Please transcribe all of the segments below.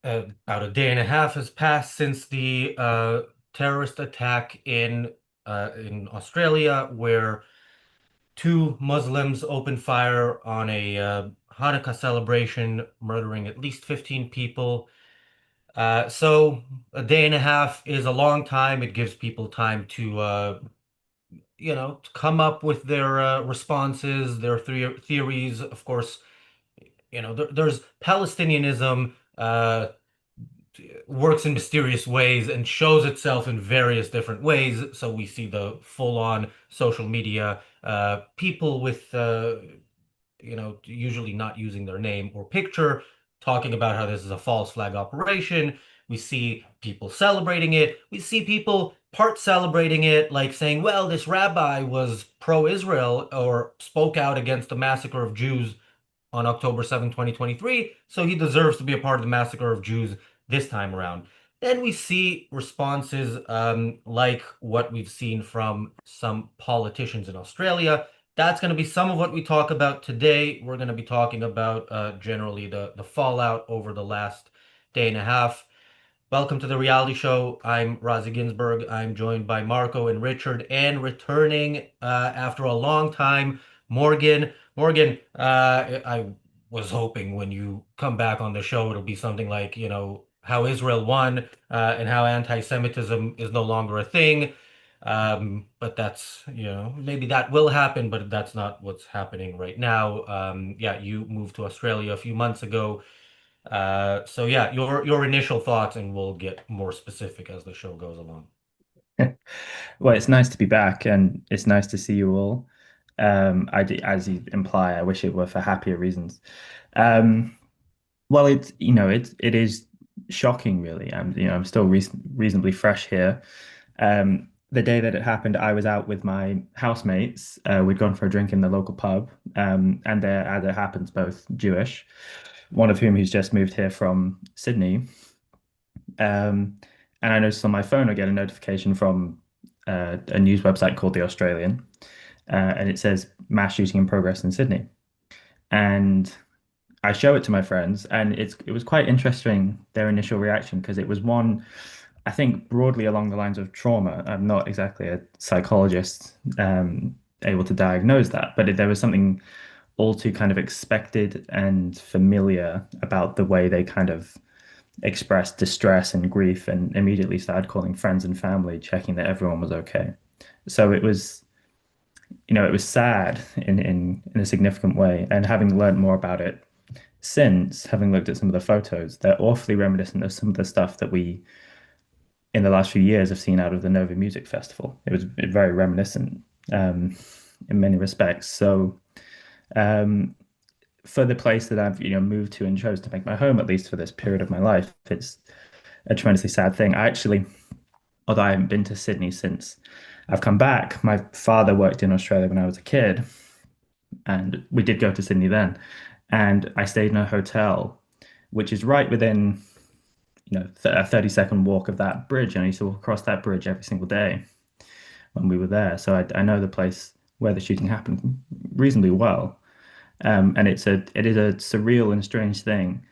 About a day and a half has passed since the terrorist attack in Australia, where two Muslims opened fire on a Hanukkah celebration, murdering at least 15 people. So a day and a half is a long time. It gives people time to to come up with their responses, their theories. Of course, there's Palestinianism. Works in mysterious ways and shows itself in various different ways. So we see the full-on social media, people with, usually not using their name or picture, talking about how this is a false flag operation. We see people celebrating it. We see people part celebrating it, like saying, well, this rabbi was pro-Israel or spoke out against the massacre of Jews on October 7th, 2023, so he deserves to be a part of the massacre of Jews this time around. Then we see responses like what we've seen from some politicians in Australia. That's going to be some of what we talk about today. We're going to be talking about generally the fallout over the last day and a half. Welcome to the reality show. I'm Razi Ginsburg. I'm joined by Marco and Richard, and returning after a long time, Morgan. Morgan, I was hoping when you come back on the show, it'll be something like, how Israel won and how anti-Semitism is no longer a thing. But that's, maybe that will happen, but that's not what's happening right now. Yeah, you moved to Australia a few months ago. So yeah, your initial thoughts, and we'll get more specific as the show goes along. Well, it's nice to be back and it's nice to see you all. As you imply, I wish it were for happier reasons. Um, well, it is shocking, really. I'm still reasonably fresh here. The day that it happened, I was out with my housemates. We'd gone for a drink in the local pub, and they're, as it happens, both Jewish. One of whom who's just moved here from Sydney. Um, and I noticed on my phone I get a notification from a news website called The Australian, and it says mass shooting in progress in Sydney. And I show it to my friends, and it was quite interesting their initial reaction because it was one, I think, broadly along the lines of trauma. I'm not exactly a psychologist able to diagnose that, but there was something all too kind of expected and familiar about the way they kind of expressed distress and grief and immediately started calling friends and family, checking that everyone was okay. So it was sad in a significant way. And having learned more about it since, having looked at some of the photos, they're awfully reminiscent of some of the stuff that we in the last few years have seen out of the Nova Music Festival. It was very reminiscent um, in many respects. So um, for the place that I've moved to and chose to make my home, at least for this period of my life, it's a tremendously sad thing. I actually, although I haven't been to Sydney since I've come back, my father worked in Australia when I was a kid, and we did go to Sydney then. And I stayed in a hotel, which is right within, a 30-second walk of that bridge. And I used to walk across that bridge every single day when we were there. So I know the place where the shooting happened reasonably well. And it is a surreal and strange thing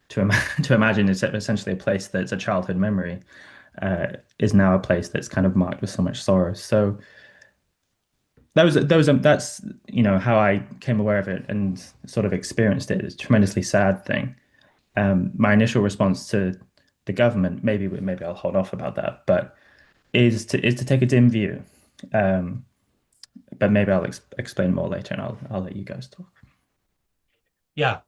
to imagine it's essentially a place that's a childhood memory is now a place that's kind of marked with so much sorrow. So that's how I came aware of it and sort of experienced it. It's a tremendously sad thing. My initial response to the government, maybe I'll hold off about that, but is to take a dim view. Um, but maybe I'll explain more later, and I'll let you guys talk. Yeah,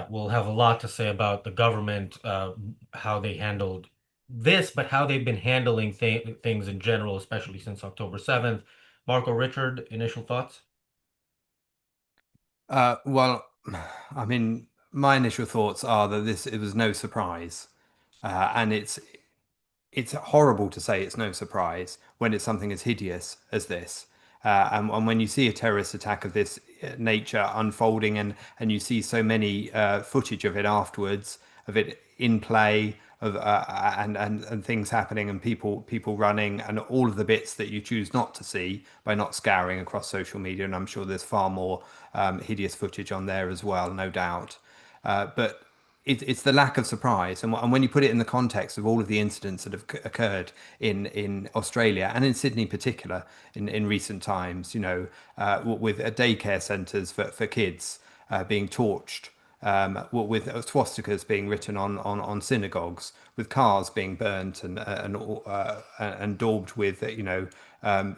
we'll have a lot to say about the government, how they handled this, but how they've been handling things in general, especially since October 7th. Marco, Richard, initial thoughts? Well, I mean, my initial thoughts are that this it was no surprise, and it's horrible to say it's no surprise when it's something as hideous as this. And when you see a terrorist attack of this nature unfolding, and you see so many footage of it afterwards, of it in play, of and things happening, and people running, and all of the bits that you choose not to see by not scouring across social media. And I'm sure there's far more hideous footage on there as well, no doubt. But it's the lack of surprise, and when you put it in the context of all of the incidents that have occurred in Australia and in Sydney in particular in recent times, with daycare centres for kids being torched, with swastikas being written on synagogues, with cars being burnt and daubed with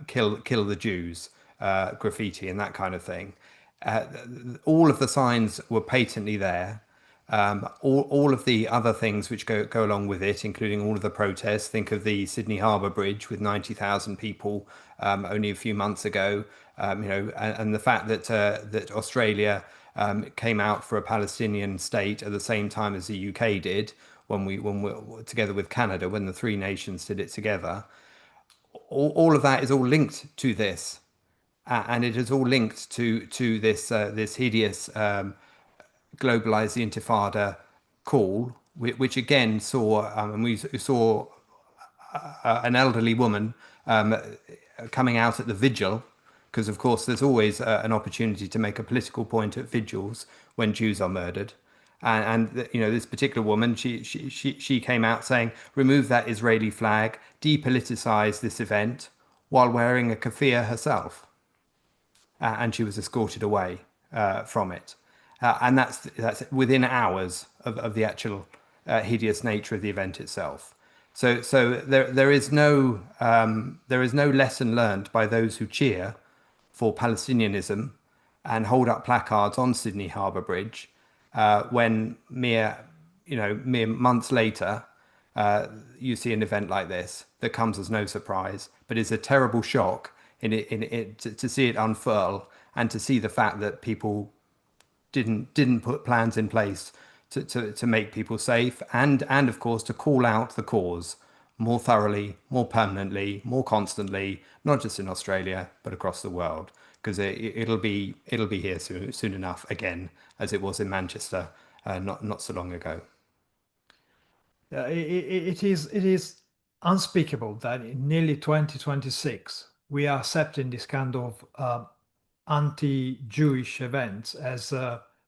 kill the Jews graffiti and that kind of thing. All of the signs were patently there. All of the other things which go along with it, including all of the protests. Think of the Sydney Harbour Bridge with 90,000 people only a few months ago. And the fact that Australia came out for a Palestinian state at the same time as the UK did when we together with Canada, when the three nations did it together. All of that is all linked to this, and it is all linked to this hideous globalize the Intifada call, which again saw, and we saw an elderly woman coming out at the vigil, because of course there's always an opportunity to make a political point at vigils when Jews are murdered. And this particular woman, she came out saying, remove that Israeli flag, depoliticize this event, while wearing a keffiyeh herself, and she was escorted away from it. And that's within hours of the actual hideous nature of the event itself. So there is no lesson learned by those who cheer for Palestinianism and hold up placards on Sydney Harbour Bridge when mere months later you see an event like this that comes as no surprise, but is a terrible shock to see it unfurl and to see the fact that people didn't put plans in place to make people safe and of course to call out the cause more thoroughly, more permanently, more constantly, not just in Australia but across the world, because it'll be here soon enough again, as it was in Manchester not so long ago. It is unspeakable that in nearly 2026 we are accepting this kind of anti-Jewish events as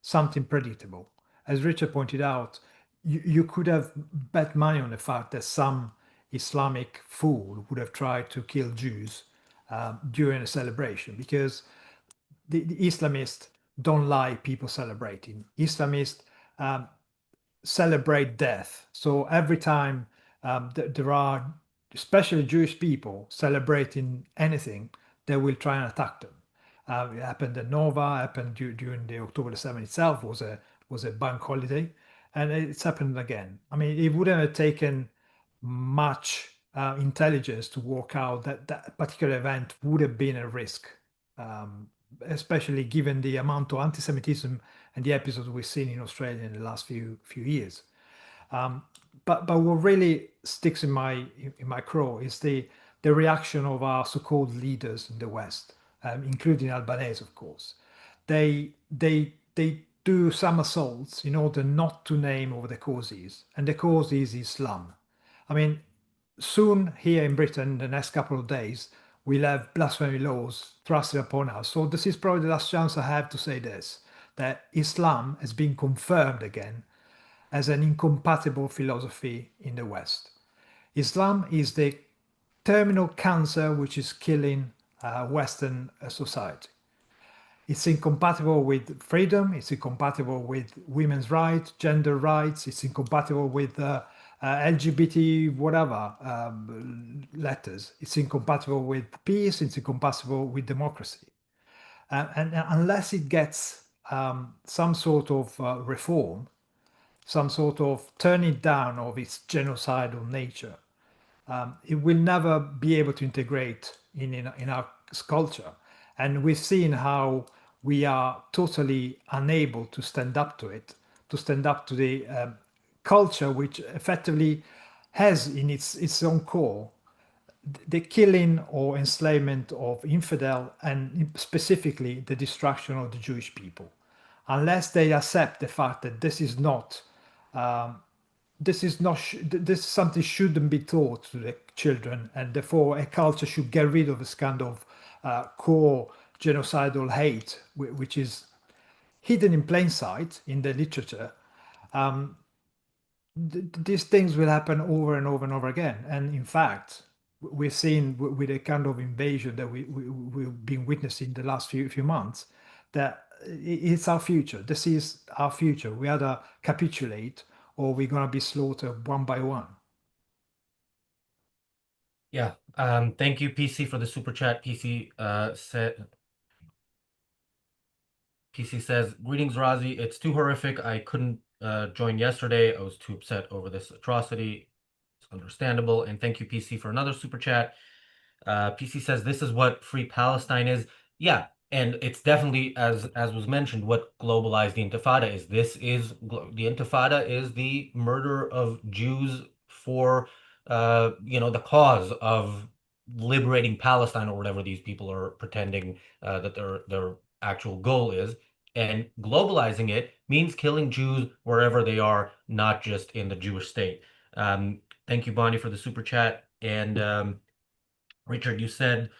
something predictable. As Richard pointed out, you could have bet money on the fact that some Islamic fool would have tried to kill Jews during a celebration, because the Islamists don't like people celebrating. Islamists celebrate death. So every time there are, especially Jewish people, celebrating anything, they will try and attack them. It happened at Nova, happened during the October the 7th itself, was a bank holiday, and it's happened again. I mean, it wouldn't have taken much intelligence to work out that that particular event would have been a risk, especially given the amount of anti-Semitism and the episodes we've seen in Australia in the last few years. But what really sticks in my craw is the reaction of our so-called leaders in the West, including Albanese, of course. They do some assaults in order not to name what the cause is, and the cause is Islam. I mean, soon here in Britain, the next couple of days, we'll have blasphemy laws thrusted upon us. So this is probably the last chance I have to say this, that Islam has been confirmed again as an incompatible philosophy in the West. Islam is the terminal cancer which is killing Western society. It's incompatible with freedom, it's incompatible with women's rights, gender rights, it's incompatible with LGBT whatever letters. It's incompatible with peace, it's incompatible with democracy. And unless it gets some sort of reform, some sort of turning down of its genocidal nature, it will never be able to integrate in our culture. And we've seen how we are totally unable to stand up to it, to stand up to the culture which effectively has in its own core the killing or enslavement of infidel, and specifically the destruction of the Jewish people. Unless they accept the fact that this is something shouldn't be taught to the children, and therefore a culture should get rid of this kind of core genocidal hate, which is hidden in plain sight in the literature. these things will happen over and over and over again. And in fact, we've seen with the kind of invasion that we've been witnessing the last few months, that it's our future. This is our future. We either capitulate or we're going to be slaughtered one by one. Yeah. Thank you, PC, for the super chat. PC says, "Greetings, Razi. It's too horrific. I couldn't join yesterday. I was too upset over this atrocity. It's understandable." And thank you, PC, for another super chat. PC says this is what Free Palestine is. Yeah, and it's definitely, as was mentioned, what globalized the Intifada is. The Intifada is the murder of Jews for the cause of liberating Palestine, or whatever these people are pretending that their actual goal is. And globalizing it means killing Jews wherever they are, not just in the Jewish state. Thank you, Bonnie, for the super chat. And Richard, you said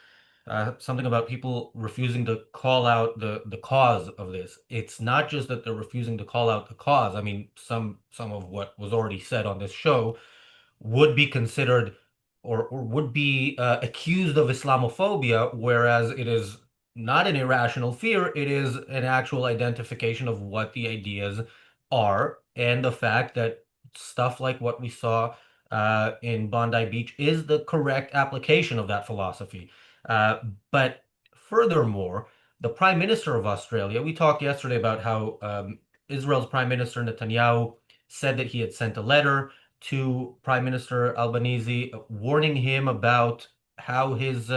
something about people refusing to call out the cause of this. It's not just that they're refusing to call out the cause. I mean, some of what was already said on this show would be considered, or would be accused of Islamophobia, whereas it is not an irrational fear, it is an actual identification of what the ideas are, and the fact that stuff like what we saw in Bondi Beach is the correct application of that philosophy. Uh, but furthermore, the Prime Minister of Australia, we talked yesterday about how Israel's Prime Minister Netanyahu said that he had sent a letter to Prime Minister Albanese, warning him about how his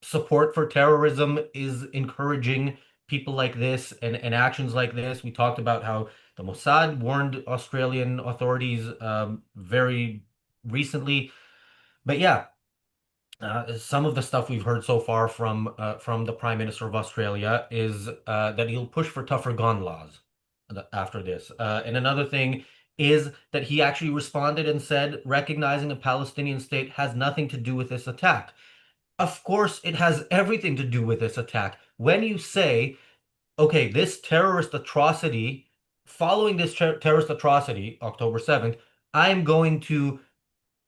support for terrorism is encouraging people like this and actions like this. We talked about how the Mossad warned Australian authorities very recently. But yeah, some of the stuff we've heard so far from the Prime Minister of Australia is that he'll push for tougher gun laws after this. And another thing is that he actually responded and said, recognizing a Palestinian state has nothing to do with this attack. Of course, it has everything to do with this attack. When you say, okay, this terrorist atrocity, following this terrorist atrocity, October 7th, I'm going to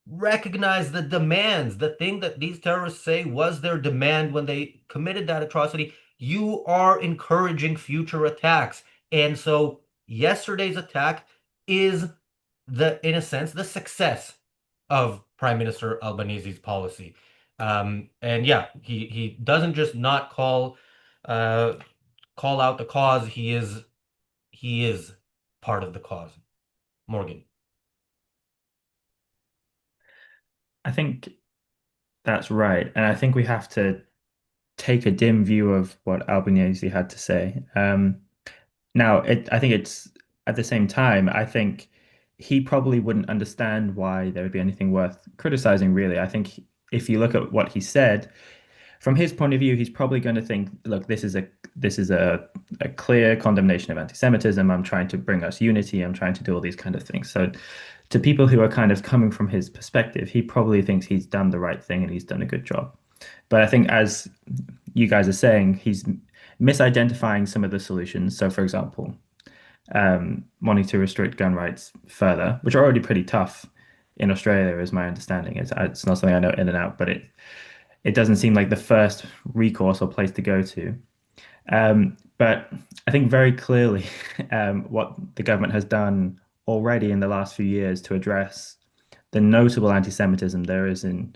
recognize the demands, the thing that these terrorists say was their demand when they committed that atrocity. You are encouraging future attacks. And so yesterday's attack is in a sense, the success of Prime Minister Albanese's policy. And yeah, he doesn't just not uh, call out the cause. He is part of the cause. Morgan. I think that's right. And I think we have to take a dim view of what Albanese had to say. Now, I think it's at the same time, I think he probably wouldn't understand why there would be anything worth criticizing, really. I think if you look at what he said, from his point of view, he's probably going to think, look, this is a clear condemnation of anti-Semitism. I'm trying to bring us unity. I'm trying to do all these kind of things. So to people who are kind of coming from his perspective, he probably thinks he's done the right thing and he's done a good job. But I think, as you guys are saying, he's misidentifying some of the solutions. So, for example, wanting to restrict gun rights further, which are already pretty tough in Australia, is my understanding. It's not something I know in and out, but it doesn't seem like the first recourse or place to go to. But I think very clearly what the government has done already in the last few years to address the notable anti-Semitism there is in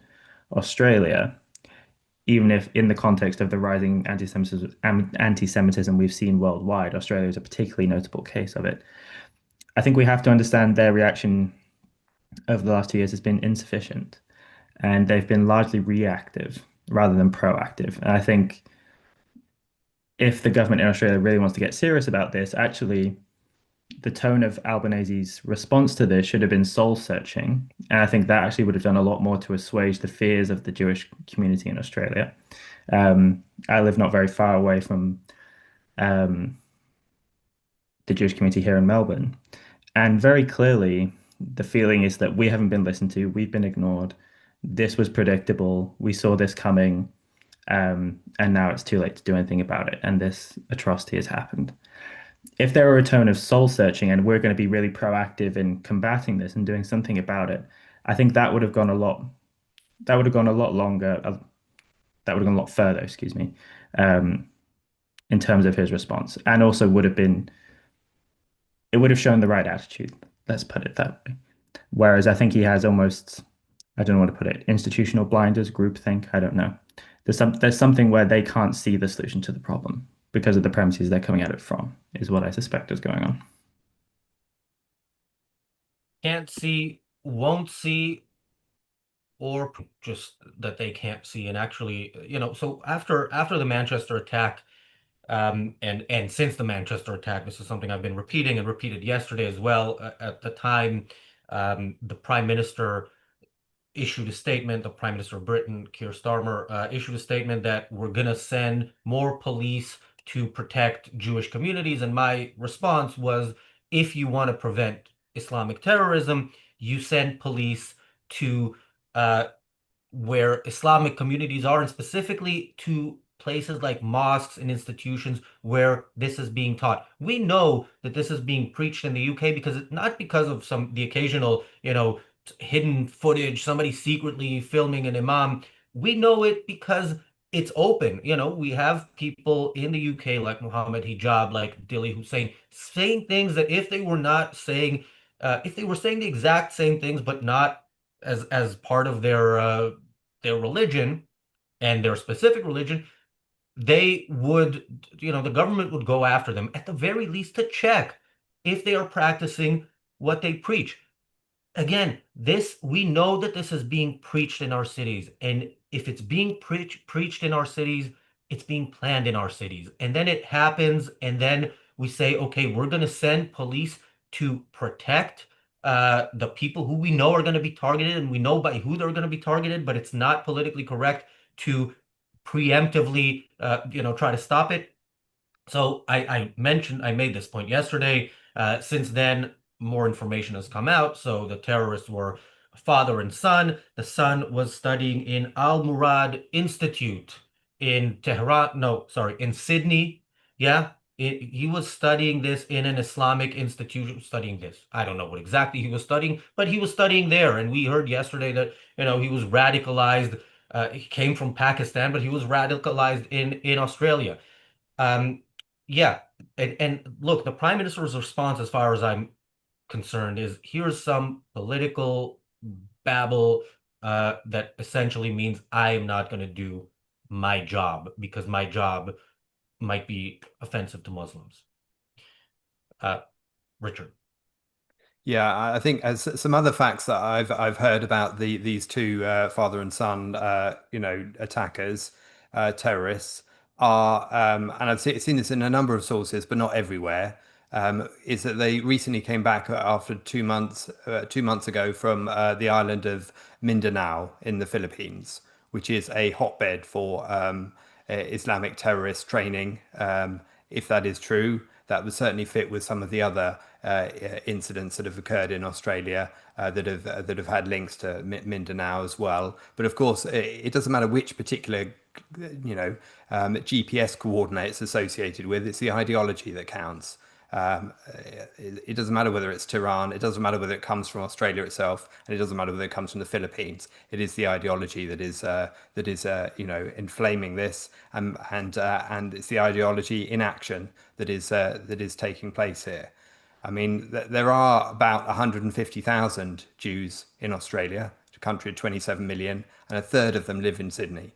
Australia, even if in the context of the rising anti-Semitism we've seen worldwide, Australia is a particularly notable case of it. I think we have to understand their reaction over the last 2 years has been insufficient, and they've been largely reactive rather than proactive. And I think if the government in Australia really wants to get serious about this, actually, the tone of Albanese's response to this should have been soul searching. And I think that actually would have done a lot more to assuage the fears of the Jewish community in Australia. I live not very far away from um, the Jewish community here in Melbourne. And very clearly, the feeling is that we haven't been listened to, we've been ignored. This was predictable. We saw this coming. And now it's too late to do anything about it. And this atrocity has happened. if there were a tone of soul searching and we're going to be really proactive in combating this and doing something about it, I think that would have gone a lot. That would have gone a lot longer. That would have gone a lot further. Excuse me. Um, in terms of his response, and also would have been it would have shown the right attitude. Let's put it that way. Whereas I think he has almost, I don't know what to put it, institutional blinders, groupthink. I don't know. There's something where they can't see the solution to the problem because of the premises they're coming at it from, is what I suspect is going on. Can't see, won't see, or just that they can't see. And actually, so after the Manchester attack, and since the Manchester attack, this is something I've been repeating and repeated yesterday as well. At the time, the Prime Minister issued a statement. The Prime Minister of Britain, Keir Starmer, issued a statement that we're going to send more police to protect Jewish communities. And my response was, if you want to prevent Islamic terrorism, you send police to uh, where Islamic communities are, and specifically to places like mosques and institutions where this is being taught. We know that this is being preached in the UK because it's not because of the occasional, hidden footage, somebody secretly filming an imam. We know it because it's open. We have people in the UK like Mohammed Hijab, like Dili Hussein, saying things that if they were not saying, if they were saying the exact same things, but not as part of their religion and their specific religion, they would, the government would go after them at the very least to check if they are practicing what they preach. Again, this we know that this is being preached in our cities, and if it's being preached in our cities, it's being planned in our cities, and then it happens, and then we say, okay, we're going to send police to protect the people who we know are going to be targeted, and we know by who they're going to be targeted, but it's not politically correct to preemptively, try to stop it. So I made this point yesterday. Since then, more information has come out. So the terrorists were father and son. The son was studying in Al Murad Institute in Tehran. No, sorry, in Sydney. Yeah, he was studying this in an Islamic institution. Studying this, I don't know what exactly he was studying, but he was studying there. And we heard yesterday that he was radicalized. He came from Pakistan, but he was radicalized in Australia. Um, yeah, and look, the prime minister's response, as far as I'm concerned, is here's some political babble that essentially means I am not going to do my job because my job might be offensive to Muslims. Richard. Yeah, I think as some other facts that I've heard about these two father and son, attackers, terrorists are, and I've seen this in a number of sources, but not everywhere. Is that they recently came back after 2 months, 2 months ago from the island of Mindanao in the Philippines, which is a hotbed for Islamic terrorist training. If that is true, that would certainly fit with some of the other incidents that have occurred in Australia that have had links to Mindanao as well. But of course, it doesn't matter which particular GPS coordinates associated with. It's the ideology that counts. It doesn't matter whether it's Tehran, it doesn't matter whether it comes from Australia itself, and it doesn't matter whether it comes from the Philippines. It is the ideology that is inflaming this, and it's the ideology in action that is taking place here. I mean, there are about 150,000 Jews in Australia, a country of 27 million, and a third of them live in Sydney.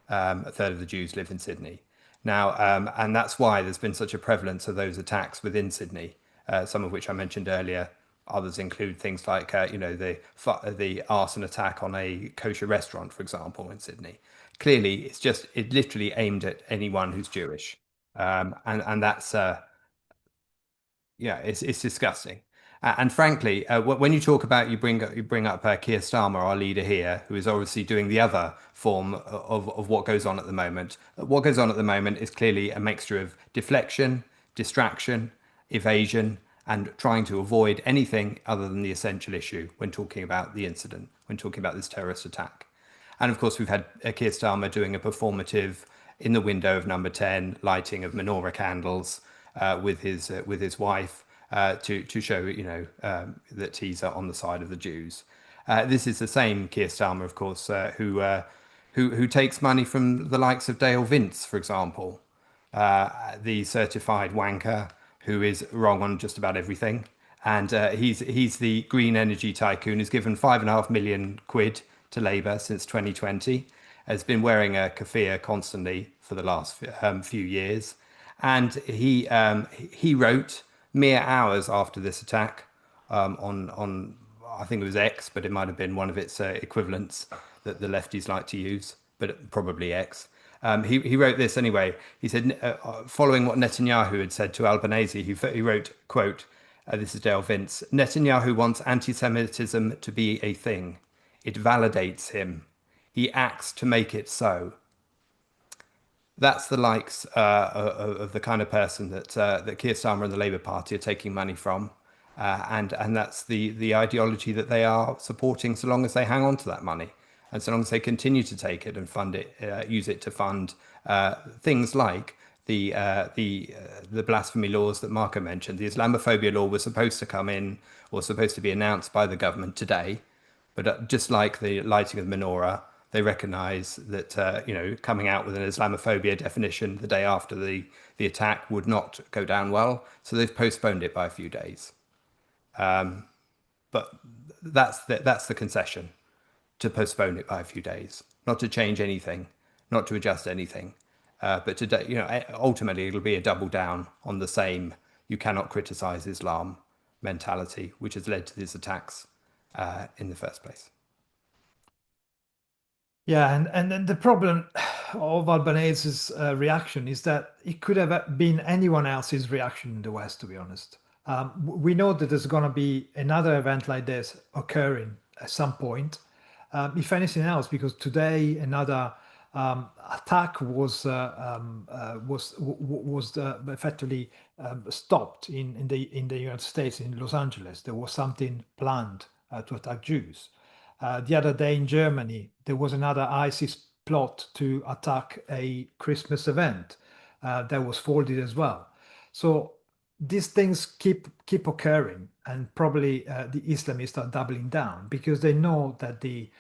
A third of the Jews live in Sydney. Now, and that's why there's been such a prevalence of those attacks within Sydney, some of which I mentioned earlier. Others include things like, the arson attack on a kosher restaurant, for example, in Sydney. Clearly, it literally aimed at anyone who's Jewish. And that's, yeah, it's disgusting. And frankly, when you talk about you bring up Keir Starmer, our leader here, who is obviously doing the other form of what goes on at the moment. What goes on at the moment is clearly a mixture of deflection, distraction, evasion, and trying to avoid anything other than the essential issue when talking about the incident, when talking about this terrorist attack. And of course, we've had Keir Starmer doing a performative in the window of number 10, lighting of menorah candles, with his wife to show that he's on the side of the Jews. This is the same Keir Starmer, of course, who takes money from the likes of Dale Vince, for example, the certified wanker who is wrong on just about everything. And he's the green energy tycoon who's given £5.5 million to Labour since 2020, has been wearing a keffiyeh constantly for the last few years. And he wrote mere hours after this attack on I think it was X, but it might have been one of its equivalents that the lefties like to use, but probably X. He wrote this anyway. He said, following what Netanyahu had said to Albanese, he wrote, quote, this is Dale Vince, Netanyahu wants anti-Semitism to be a thing. It validates him. He acts to make it so. That's the likes of the kind of person that Keir Starmer and the Labour Party are taking money from. And that's the ideology that they are supporting so long as they hang on to that money. And so long as they continue to take it and fund it, use it to fund things like the blasphemy laws that Marco mentioned. The Islamophobia law was supposed to come in or supposed to be announced by the government today. But just like the lighting of the menorah, they recognise that coming out with an Islamophobia definition the day after the attack would not go down well. So they've postponed it by a few days. But that's the concession, to postpone it by a few days, not to change anything, not to adjust anything, but to ultimately it'll be a double down on the same "you cannot criticize Islam" mentality, which has led to these attacks in the first place. Yeah, and then the problem of Albanese's reaction is that it could have been anyone else's reaction in the West, to be honest. We know that there's going to be another event like this occurring at some point, if anything else, because today another attack was effectively stopped in the United States, in Los Angeles. There was something planned to attack Jews. The other day in Germany, there was another ISIS plot to attack a Christmas event that was folded as well. So these things keep occurring, and probably the Islamists are doubling down because they know that the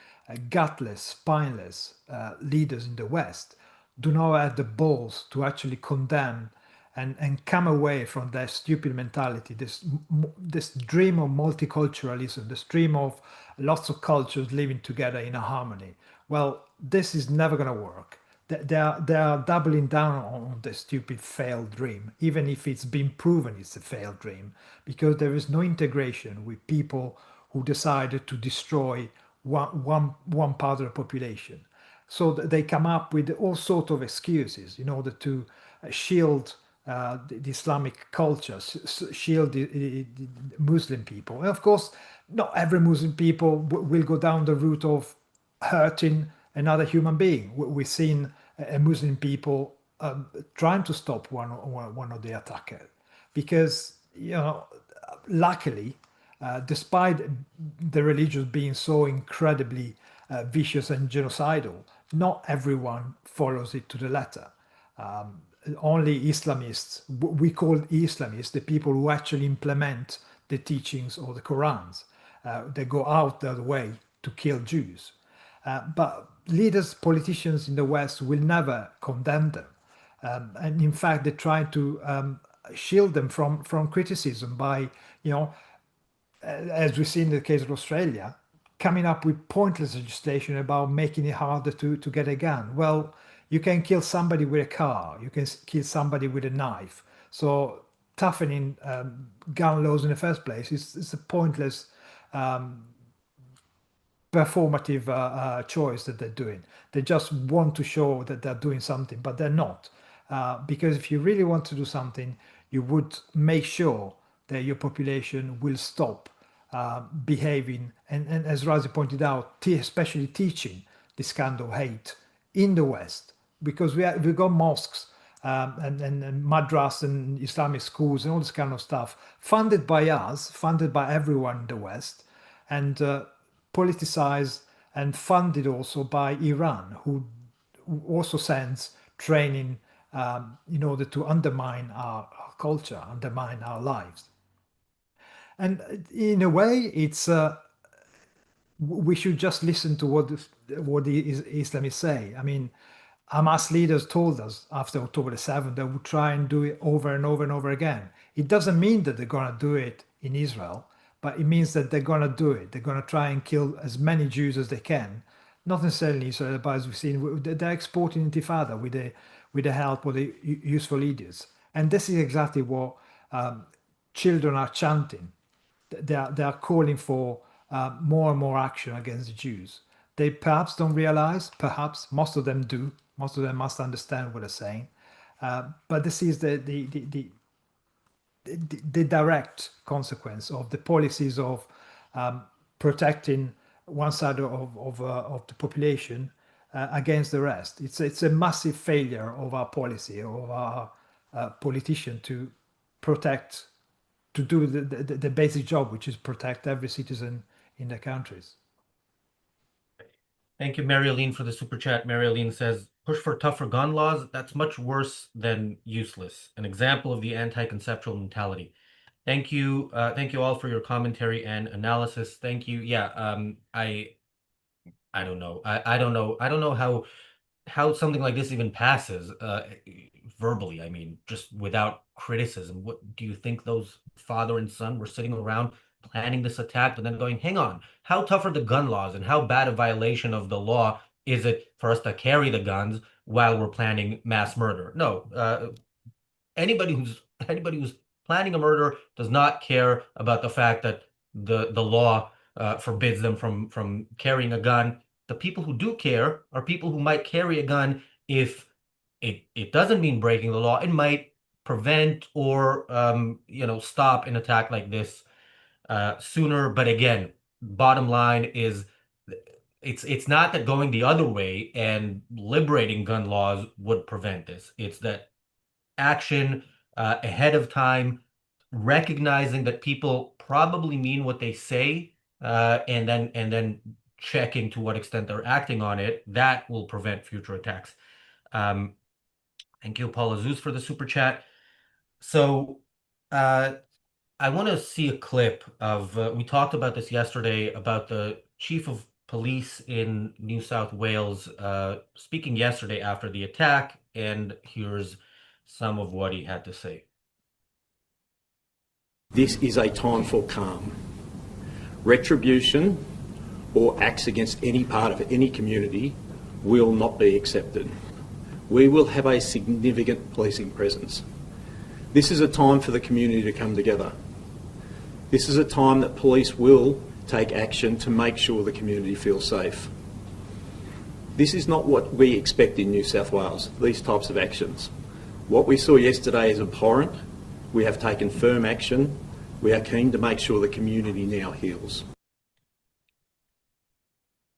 gutless, spineless leaders in the West do not have the balls to actually condemn and come away from their stupid mentality, this dream of multiculturalism, this dream of lots of cultures living together in a harmony. Well, this is never going to work. They are doubling down on the stupid failed dream, even if it's been proven it's a failed dream, because there is no integration with people who decided to destroy one part of the population. So they come up with all sorts of excuses in order to shield the Islamic culture, shield the Muslim people. And of course, not every Muslim people will go down the route of hurting another human being. We've seen a Muslim people trying to stop one of the attackers, because luckily, despite the religions being so incredibly vicious and genocidal, not everyone follows it to the letter. Only Islamists, we call Islamists the people who actually implement the teachings of the Qurans. They go out their way to kill Jews. But leaders, politicians in the West will never condemn them. And in fact, they try to shield them from criticism by, as we see in the case of Australia, coming up with pointless legislation about making it harder to get a gun. Well, you can kill somebody with a car, you can kill somebody with a knife. So toughening gun laws in the first place is a pointless performative choice that they're doing. They just want to show that they're doing something, but they're not. Because if you really want to do something, you would make sure that your population will stop behaving, and as Razi pointed out, especially teaching this kind of hate in the West, because we've got mosques and madras and Islamic schools and all this kind of stuff funded by us, funded by everyone in the West, and politicized and funded also by Iran, who also sends training in order to undermine our culture, undermine our lives. And in a way, it's we should just listen to what the Islamists say. I mean, Hamas leaders told us after October the 7th they would try and do it over and over and over again. It doesn't mean that they're going to do it in Israel, but it means that they're going to do it. They're going to try and kill as many Jews as they can. Not necessarily Israel, but as we've seen, they're exporting intifada with the help of the useful leaders. And this is exactly what children are chanting. They are calling for more and more action against the Jews. They perhaps don't realize, perhaps most of them do, most of them must understand what they're saying. But this is the direct consequence of the policies of protecting one side of the population against the rest. It's a massive failure of our policy, of our politician to protect, to do the basic job, which is protect every citizen in the countries. Thank you, Mary-Aline, for the super chat. Mary-Aline says, push for tougher gun laws. That's much worse than useless. An example of the anti-conceptual mentality. Thank you. Thank you all for your commentary and analysis. Thank you. Yeah, I don't know. I don't know. I don't know how something like this even passes verbally. I mean, just without criticism. What do you think those father and son were sitting around planning this attack, but then going, hang on, how tough are the gun laws and how bad a violation of the law is it for us to carry the guns while we're planning mass murder? No, anybody who's planning a murder does not care about the fact that the law forbids them from carrying a gun. The people who do care are people who might carry a gun if it doesn't mean breaking the law. It might prevent or stop an attack like this sooner. But again, bottom line is it's not that going the other way and liberating gun laws would prevent this. It's that action ahead of time, recognizing that people probably mean what they say, and then checking to what extent they're acting on it, that will prevent future attacks. Thank you, Paula Zeus, for the super chat. So I want to see a clip of, we talked about this yesterday, about the chief of police in New South Wales speaking yesterday after the attack, and here's some of what he had to say. This is a time for calm. Retribution or acts against any part of any community will not be accepted. We will have a significant policing presence. This is a time for the community to come together. This is a time that police will take action to make sure the community feels safe. This is not what we expect in New South Wales, these types of actions. What we saw yesterday is abhorrent. We have taken firm action. We are keen to make sure the community now heals.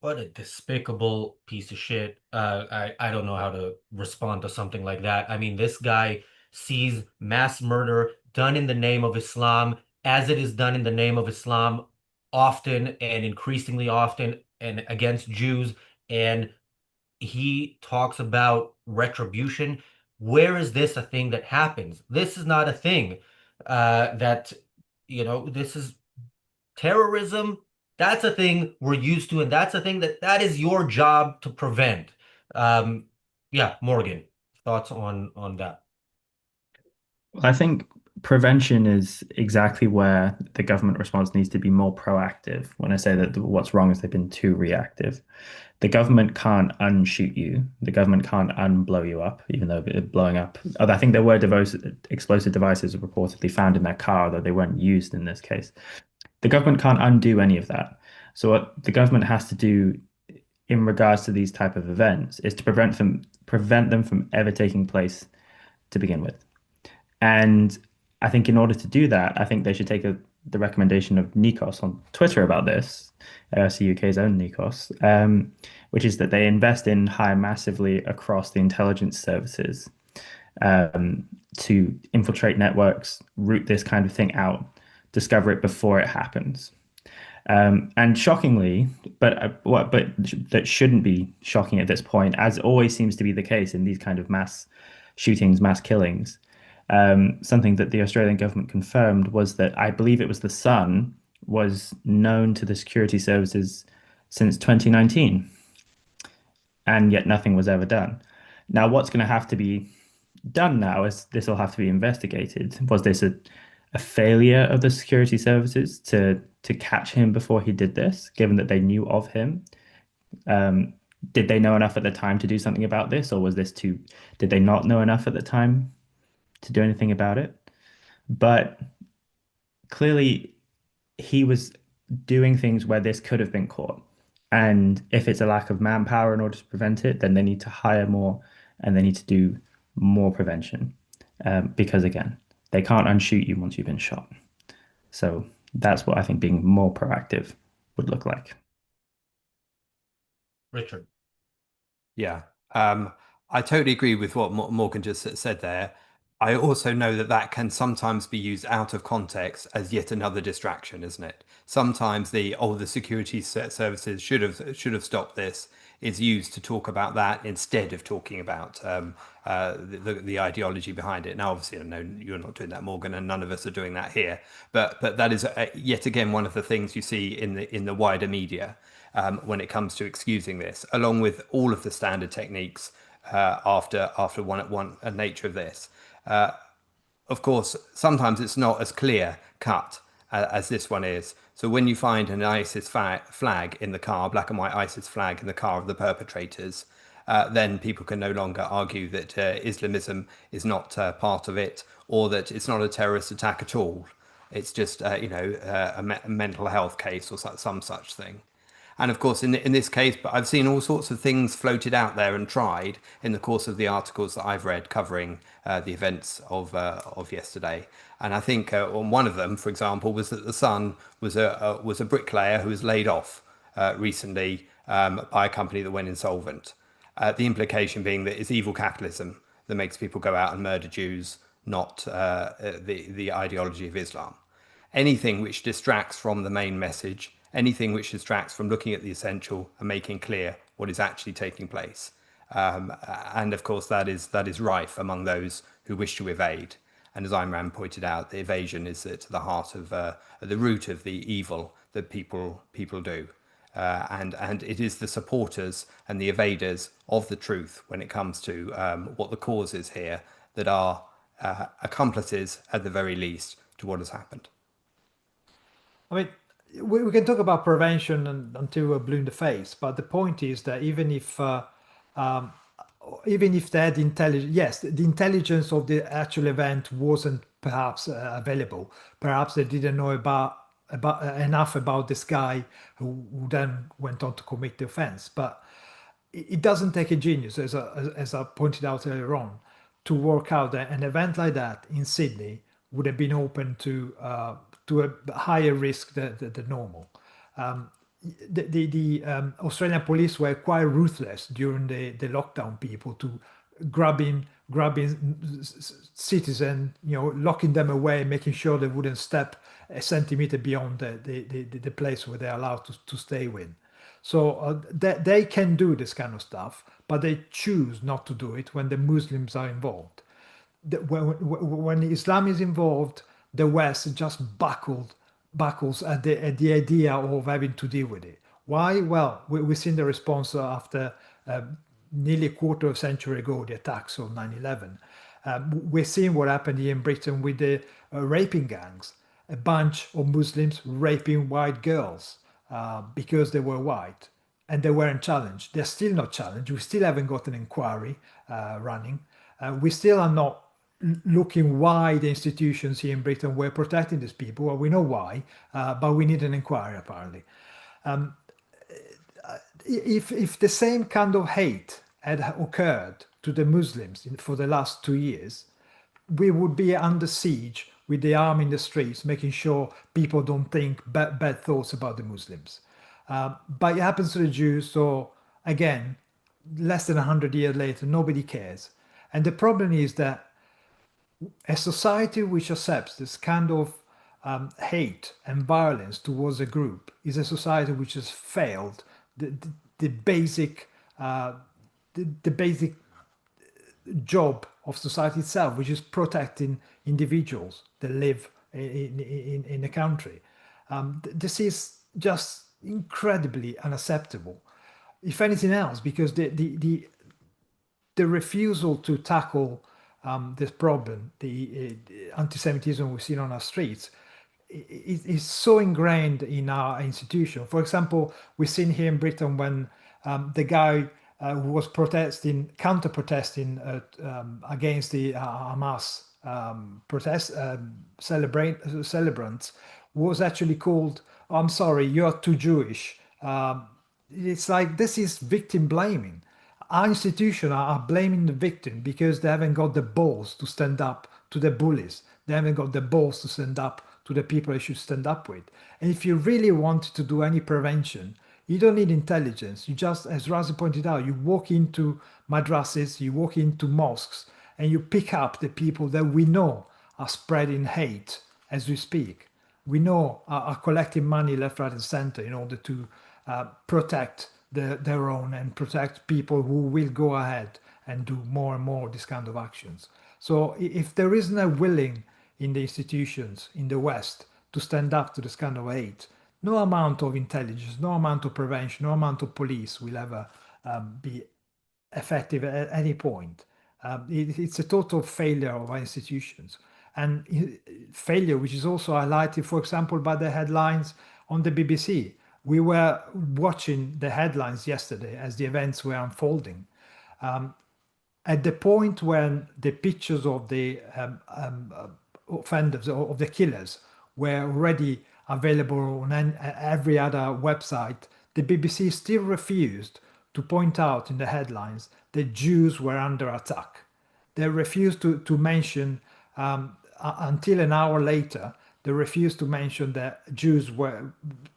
What a despicable piece of shit. I don't know how to respond to something like that. I mean, this guy sees mass murder done in the name of Islam as it is done in the name of Islam often and increasingly often and against Jews. And he talks about retribution. Where is this a thing that happens? This is not a thing this is terrorism. That's a thing we're used to, and that's a thing that is your job to prevent. Yeah, Morgan, thoughts on that? I think prevention is exactly where the government response needs to be more proactive. When I say that what's wrong is they've been too reactive. The government can't unshoot you. The government can't unblow you up, even though blowing up. I think there were explosive devices reportedly found in their car, though they weren't used in this case. The government can't undo any of that. So what the government has to do in regards to these type of events is to prevent them from ever taking place to begin with. And I think in order to do that, I think they should take the recommendation of Nikos on Twitter about this, UK's own Nikos, which is that they invest in hire massively across the intelligence services to infiltrate networks, root this kind of thing out, discover it before it happens. And shockingly, but that shouldn't be shocking at this point, as always seems to be the case in these kind of mass shootings, mass killings. Something that the Australian government confirmed was that I believe it was the son was known to the security services since 2019, and yet nothing was ever done. Now, what's going to have to be done now is this will have to be investigated. Was this a failure of the security services to catch him before he did this, given that they knew of him? Um, did they know enough at the time to do something about this, or was this too, did they not know enough at the time to do anything about it? But clearly, he was doing things where this could have been caught. And if it's a lack of manpower in order to prevent it, then they need to hire more and they need to do more prevention. Because again, they can't unshoot you once you've been shot. So that's what I think being more proactive would look like. Richard. Yeah, I totally agree with what Morgan just said there. I also know that that can sometimes be used out of context as yet another distraction, isn't it? Sometimes the security services should have stopped this is used to talk about that instead of talking about the ideology behind it. Now, obviously, I know you're not doing that, Morgan, and none of us are doing that here. But that is yet again one of the things you see in the wider media when it comes to excusing this, along with all of the standard techniques after one nature of this. Of course, sometimes it's not as clear cut as this one is. So when you find an ISIS flag in the car, black and white ISIS flag in the car of the perpetrators, then people can no longer argue that Islamism is not part of it, or that it's not a terrorist attack at all. It's just a mental health case or some such thing. And of course, in this case, but I've seen all sorts of things floated out there and tried in the course of the articles that I've read covering the events of yesterday. And I think on one of them, for example, was that the son was a bricklayer who was laid off recently by a company that went insolvent. The implication being that it's evil capitalism that makes people go out and murder Jews, not the ideology of Islam. Anything which distracts from the main message, anything which distracts from looking at the essential and making clear what is actually taking place. And of course, that is rife among those who wish to evade. And as Ayn Rand pointed out, the evasion is at the heart of the root of the evil that people do. And it is the supporters and the evaders of the truth when it comes to what the cause is here that are accomplices, at the very least, to what has happened. I mean, we can talk about prevention until we're blue in the face, but the point is that even if they had intelligence, yes, the intelligence of the actual event wasn't perhaps available. Perhaps they didn't know about enough about this guy who then went on to commit the offense. But it doesn't take a genius, as I pointed out earlier on, to work out that an event like that in Sydney would have been open to a higher risk than normal. The Australian police were quite ruthless during the lockdown. People to grabbing citizens, locking them away, making sure they wouldn't step a centimeter beyond the place where they're allowed to stay with. So they can do this kind of stuff, but they choose not to do it when the Muslims are involved. When Islam is involved, the West just buckles at the idea of having to deal with it. Why? Well, we've seen the response after nearly a quarter of a century ago, the attacks of 9/11. We're seeing what happened here in Britain with the raping gangs. A bunch of Muslims raping white girls because they were white, and they weren't challenged. They're still not challenged. We still haven't got an inquiry running. We still are not looking why the institutions here in Britain were protecting these people. Well, we know why, but we need an inquiry apparently. If the same kind of hate had occurred to the Muslims for the last 2 years, we would be under siege with the army in the streets, making sure people don't think bad thoughts about the Muslims. But it happens to the Jews, so again, less than 100 years later, nobody cares. And the problem is that a society which accepts this kind of hate and violence towards a group is a society which has failed the basic job of society itself, which is protecting individuals that live in the country. This is just incredibly unacceptable. If anything else, because the refusal to tackle this problem, the anti-Semitism we've seen on our streets, is so ingrained in our institution. For example, we've seen here in Britain when the guy who was counter-protesting against the Hamas celebrants was actually called, "I'm sorry, you're too Jewish." It's like, this is victim blaming. Our institutions are blaming the victim because they haven't got the balls to stand up to the bullies. They haven't got the balls to stand up to the people they should stand up with. And if you really want to do any prevention, you don't need intelligence. You just, as Razi pointed out, you walk into madrasas, you walk into mosques, and you pick up the people that we know are spreading hate as we speak. We know are collecting money left, right, and center in order to protect their own and protect people who will go ahead and do more and more this kind of actions. So if there isn't a willing in the institutions in the West to stand up to this kind of hate, no amount of intelligence, no amount of prevention, no amount of police will ever be effective at any point. It's a total failure of our institutions, and failure which is also highlighted, for example, by the headlines on the BBC. We were watching the headlines yesterday as the events were unfolding. At the point when the pictures of the offenders, of the killers, were already available on every other website, the BBC still refused to point out in the headlines that Jews were under attack. They refused to mention, until an hour later, they refused to mention that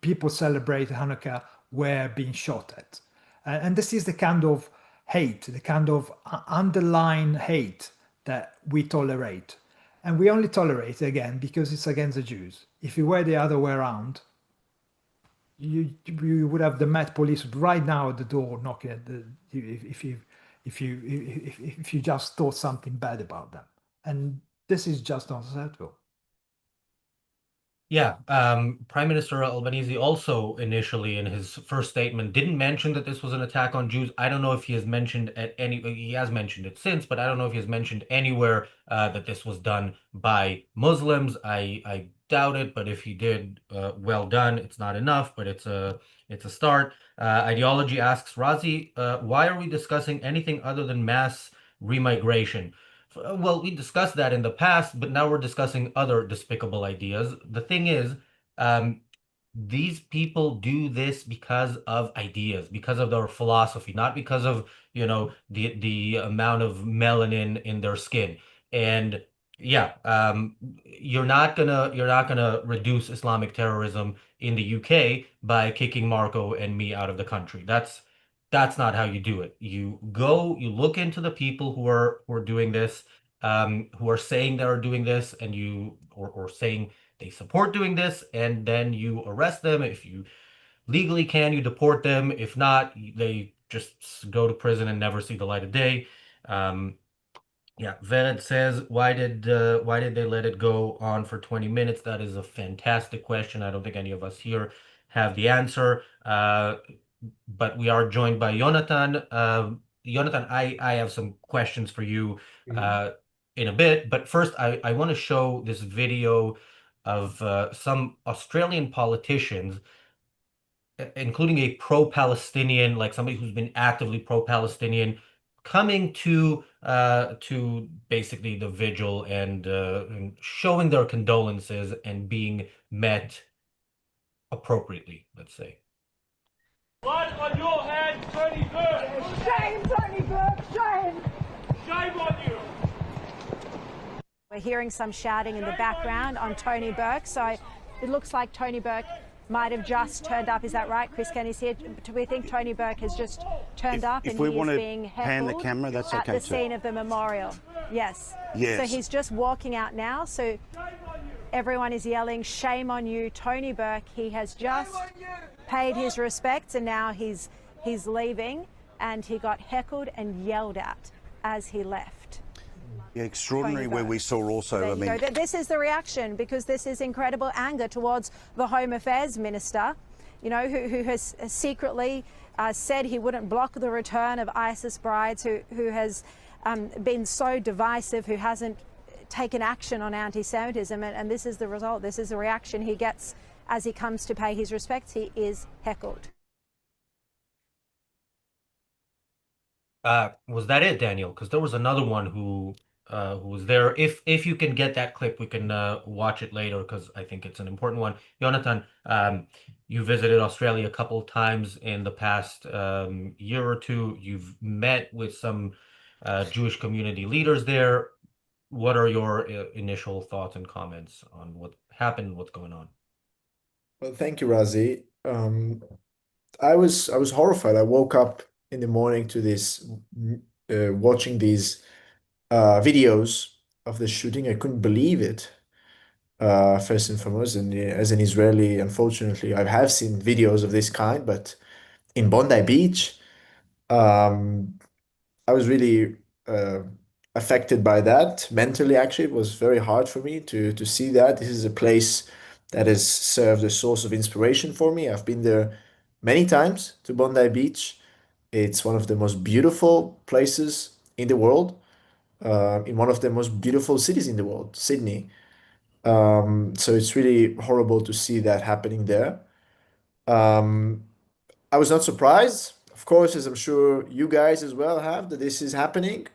people celebrate Hanukkah were being shot at. And this is the kind of hate, the kind of underlying hate that we tolerate. And we only tolerate it, again, because it's against the Jews. If it were the other way around, you would have the Met Police right now at the door knocking at if you just thought something bad about them. And this is just not acceptable. Yeah, Prime Minister Albanese also initially in his first statement didn't mention that this was an attack on Jews. I don't know if he has mentioned he has mentioned it since, but I don't know if he has mentioned anywhere that this was done by Muslims. I doubt it, but if he did, well done. It's not enough, but it's a start. Ideology asks, Razi, why are we discussing anything other than mass remigration? Well, we discussed that in the past, but now we're discussing other despicable ideas. The thing is, these people do this because of ideas, because of their philosophy, not because of, the amount of melanin in their skin. And yeah, you're not gonna reduce Islamic terrorism in the UK by kicking Marco and me out of the country. That's not how you do it. You look into the people who are doing this, who are saying they are doing this, and or saying they support doing this, and then you arrest them. If you legally can, you deport them. If not, they just go to prison and never see the light of day. Yeah, Vered says, why did they let it go on for 20 minutes? That is a fantastic question. I don't think any of us here have the answer. But we are joined by Jonathan. Jonathan, I have some questions for you in a bit, but first I want to show this video of some Australian politicians, including a pro-Palestinian, like somebody who's been actively pro-Palestinian, coming to basically the vigil and showing their condolences and being met appropriately, let's say. Blood on your hands, Tony Burke! Shame, Tony Burke, shame! Shame on you! We're hearing some shouting in the background on Tony Burke, so it looks like Tony Burke might have just turned up. Is that right? Chris Kenny's here. Do we think Tony Burke has just turned up and he is being heckled pan the camera, that's at okay the too. scene of the memorial? Yes. Yes. So he's just walking out now. So everyone is yelling, "Shame on you, Tony Burke." He has just paid his respects and now he's leaving, and he got heckled and yelled at as he left. Yeah, Tony extraordinary where we Burke. saw also, There I you mean, go. This is the reaction, because this is incredible anger towards the Home Affairs Minister, you know, who has secretly said he wouldn't block the return of ISIS brides, who has been so divisive, who hasn't taken action on anti-Semitism, and this is the result. This is the reaction he gets as he comes to pay his respects. He is heckled. Was that it, Daniel? Because there was another one who was there. If you can get that clip, we can watch it later because I think it's an important one. Jonathan, you visited Australia a couple of times in the past year or two. You've met with some Jewish community leaders there. What are your initial thoughts and comments on what happened, what's going on? Well, thank you, Razi. I was horrified. I woke up in the morning to this, watching these videos of the shooting. I couldn't believe it. First and foremost, and as an Israeli, unfortunately, I have seen videos of this kind, but in Bondi Beach, um, I was really affected by that mentally. Actually, it was very hard for me to see that. This is a place that has served a source of inspiration for me. I've been there many times to Bondi Beach. It's one of the most beautiful places in the world, in one of the most beautiful cities in the world, Sydney. So it's really horrible to see that happening there. Um, I was not surprised, of course, as I'm sure you guys as well have, that this is happening.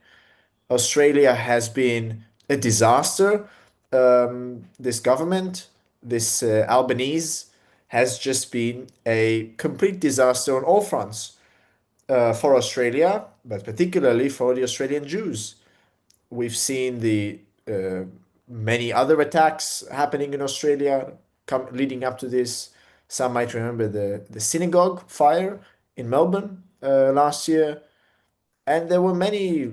Australia has been a disaster. This government, this Albanese, has just been a complete disaster on all fronts for Australia, but particularly for the Australian Jews. We've seen the many other attacks happening in Australia leading up to this. Some might remember the synagogue fire in Melbourne last year. And there were many,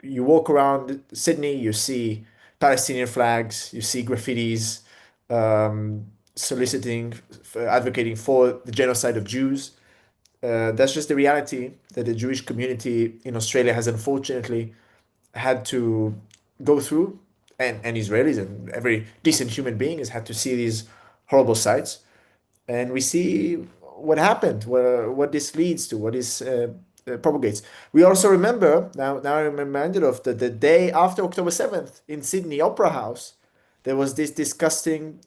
you walk around Sydney, you see Palestinian flags, you see graffitis soliciting, advocating for the genocide of Jews. That's just the reality that the Jewish community in Australia has unfortunately had to go through, and Israelis and every decent human being has had to see these horrible sights. And we see what happened, what this leads to, what this propagates. We also remember now. I'm reminded of the day after October 7th in Sydney Opera House, there was this disgusting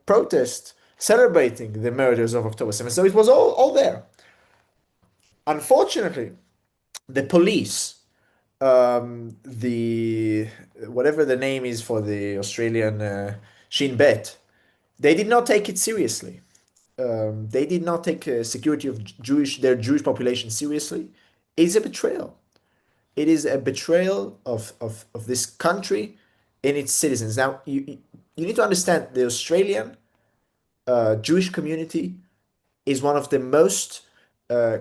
protest celebrating the murders of October 7th. So it was all there. Unfortunately, the police, the whatever the name is for the Australian Shin Bet, they did not take it seriously. They did not take security of their Jewish population seriously. It is a betrayal. It is a betrayal of this country and its citizens. Now, you need to understand the Australian Jewish community is one of the most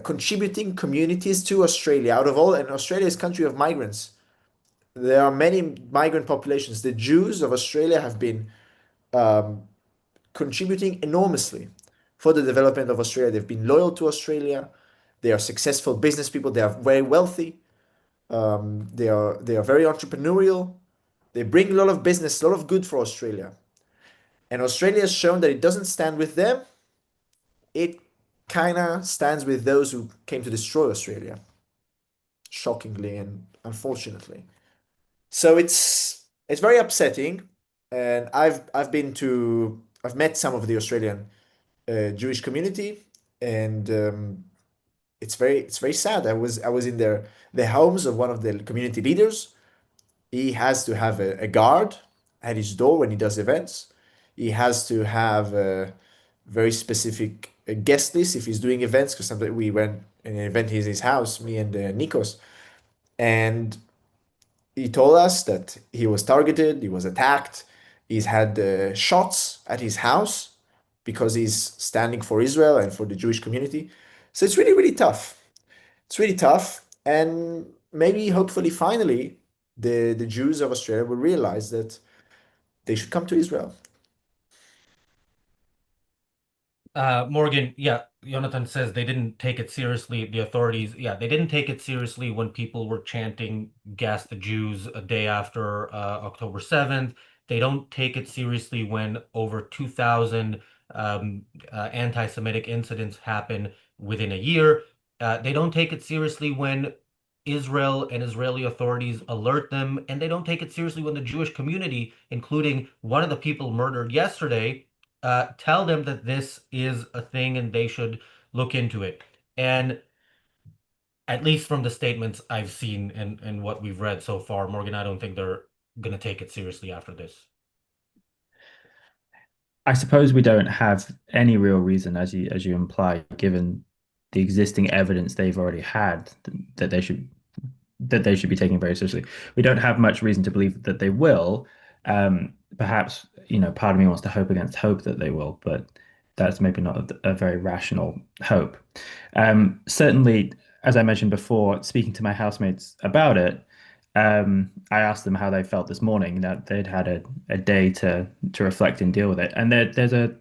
contributing communities to Australia out of all, and Australia is a country of migrants. There are many migrant populations. The Jews of Australia have been contributing enormously for the development of Australia. They've been loyal to Australia. They are successful business people. They are very wealthy. They are very entrepreneurial. They bring a lot of business, a lot of good for Australia. And Australia has shown that it doesn't stand with them. It kind of stands with those who came to destroy Australia, shockingly and unfortunately. So it's very upsetting. And I've met some of the Australian Jewish community, and it's very sad. I was in the homes of one of the community leaders. He has to have a guard at his door when he does events. He has to have a very specific guest list if he's doing events. Because sometimes we went in an event in his house, me and Nikos, and he told us that he was targeted, he was attacked, he's had shots at his house because he's standing for Israel and for the Jewish community. So it's really, really tough. It's really tough. And maybe, hopefully, finally, the Jews of Australia will realize that they should come to Israel. Morgan, yeah, Jonathan says they didn't take it seriously. The authorities, yeah, they didn't take it seriously when people were chanting "Gas the Jews" a day after October 7th. They don't take it seriously when over 2,000 anti-Semitic incidents happen within a year. They don't take it seriously when Israel and Israeli authorities alert them, and they don't take it seriously when the Jewish community, including one of the people murdered yesterday, tell them that this is a thing and they should look into it. And at least from the statements I've seen and what we've read so far, Morgan, I don't think they're going to take it seriously after this. I suppose we don't have any real reason, as you imply, given the existing evidence they've already had, that they should be taken very seriously. We don't have much reason to believe that they will. Perhaps, part of me wants to hope against hope that they will, but that's maybe not a very rational hope. Certainly, as I mentioned before, speaking to my housemates about it, I asked them how they felt this morning, that they'd had a day to reflect and deal with it. And there's a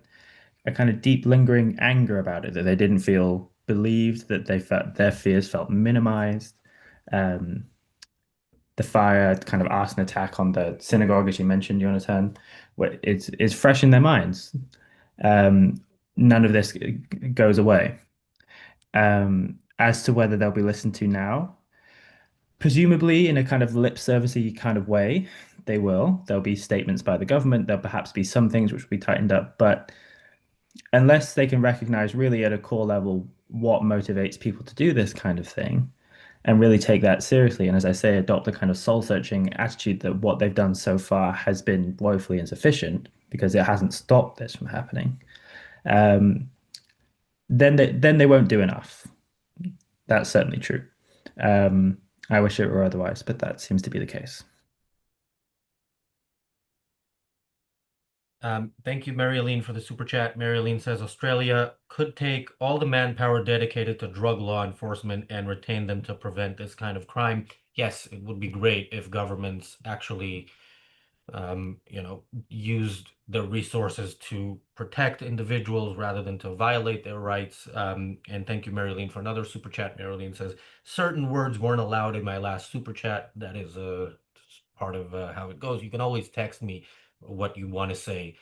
kind of deep lingering anger about it, that they didn't feel believed, that they felt their fears felt minimized. Um, the fire, kind of arson attack on the synagogue, as you mentioned, Jonathan, it's fresh in their minds. None of this goes away. As to whether they'll be listened to now, presumably in a kind of lip servicey kind of way, they will. There'll be statements by the government. There'll perhaps be some things which will be tightened up, but unless they can recognize really at a core level what motivates people to do this kind of thing, and really take that seriously. And as I say, adopt a kind of soul searching attitude that what they've done so far has been woefully insufficient because it hasn't stopped this from happening. Um, then they won't do enough. That's certainly true. Um, I wish it were otherwise, but that seems to be the case. Thank you, Mary-Aline, for the super chat. Mary-Aline says Australia could take all the manpower dedicated to drug law enforcement and retain them to prevent this kind of crime. Yes, it would be great if governments actually used the resources to protect individuals rather than to violate their rights. And thank you, Marilyn, for another super chat. Marilyn says, certain words weren't allowed in my last super chat. That is part of how it goes. You can always text me what you want to say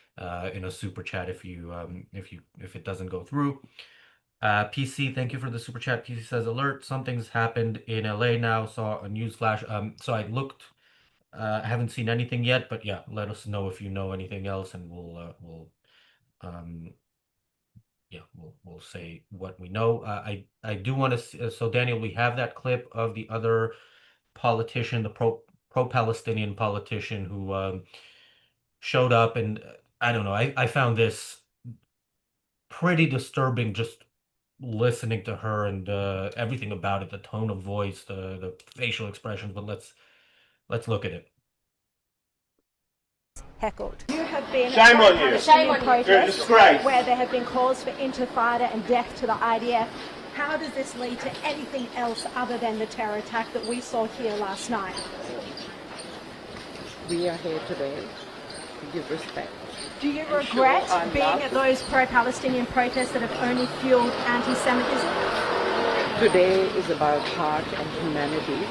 in a super chat if it doesn't go through. PC, thank you for the super chat. PC says, alert, something's happened in LA now. Saw a news flash. So I looked. I haven't seen anything yet, but yeah, let us know if you know anything else, and um, we'll say what we know. I do want to. So Daniel, we have that clip of the other politician, the pro-Palestinian politician who showed up, and I don't know. I found this pretty disturbing just listening to her and everything about it, the tone of voice, the facial expressions. But let's look at it. Heckled. You have been Shame on you. Shame on you. You're a disgrace. Where there have been calls for intifada and death to the IDF. How does this lead to anything else other than the terror attack that we saw here last night? We are here today to give respect. Do you regret being at those pro-Palestinian protests that have only fueled anti-Semitism? Today is about heart and humanity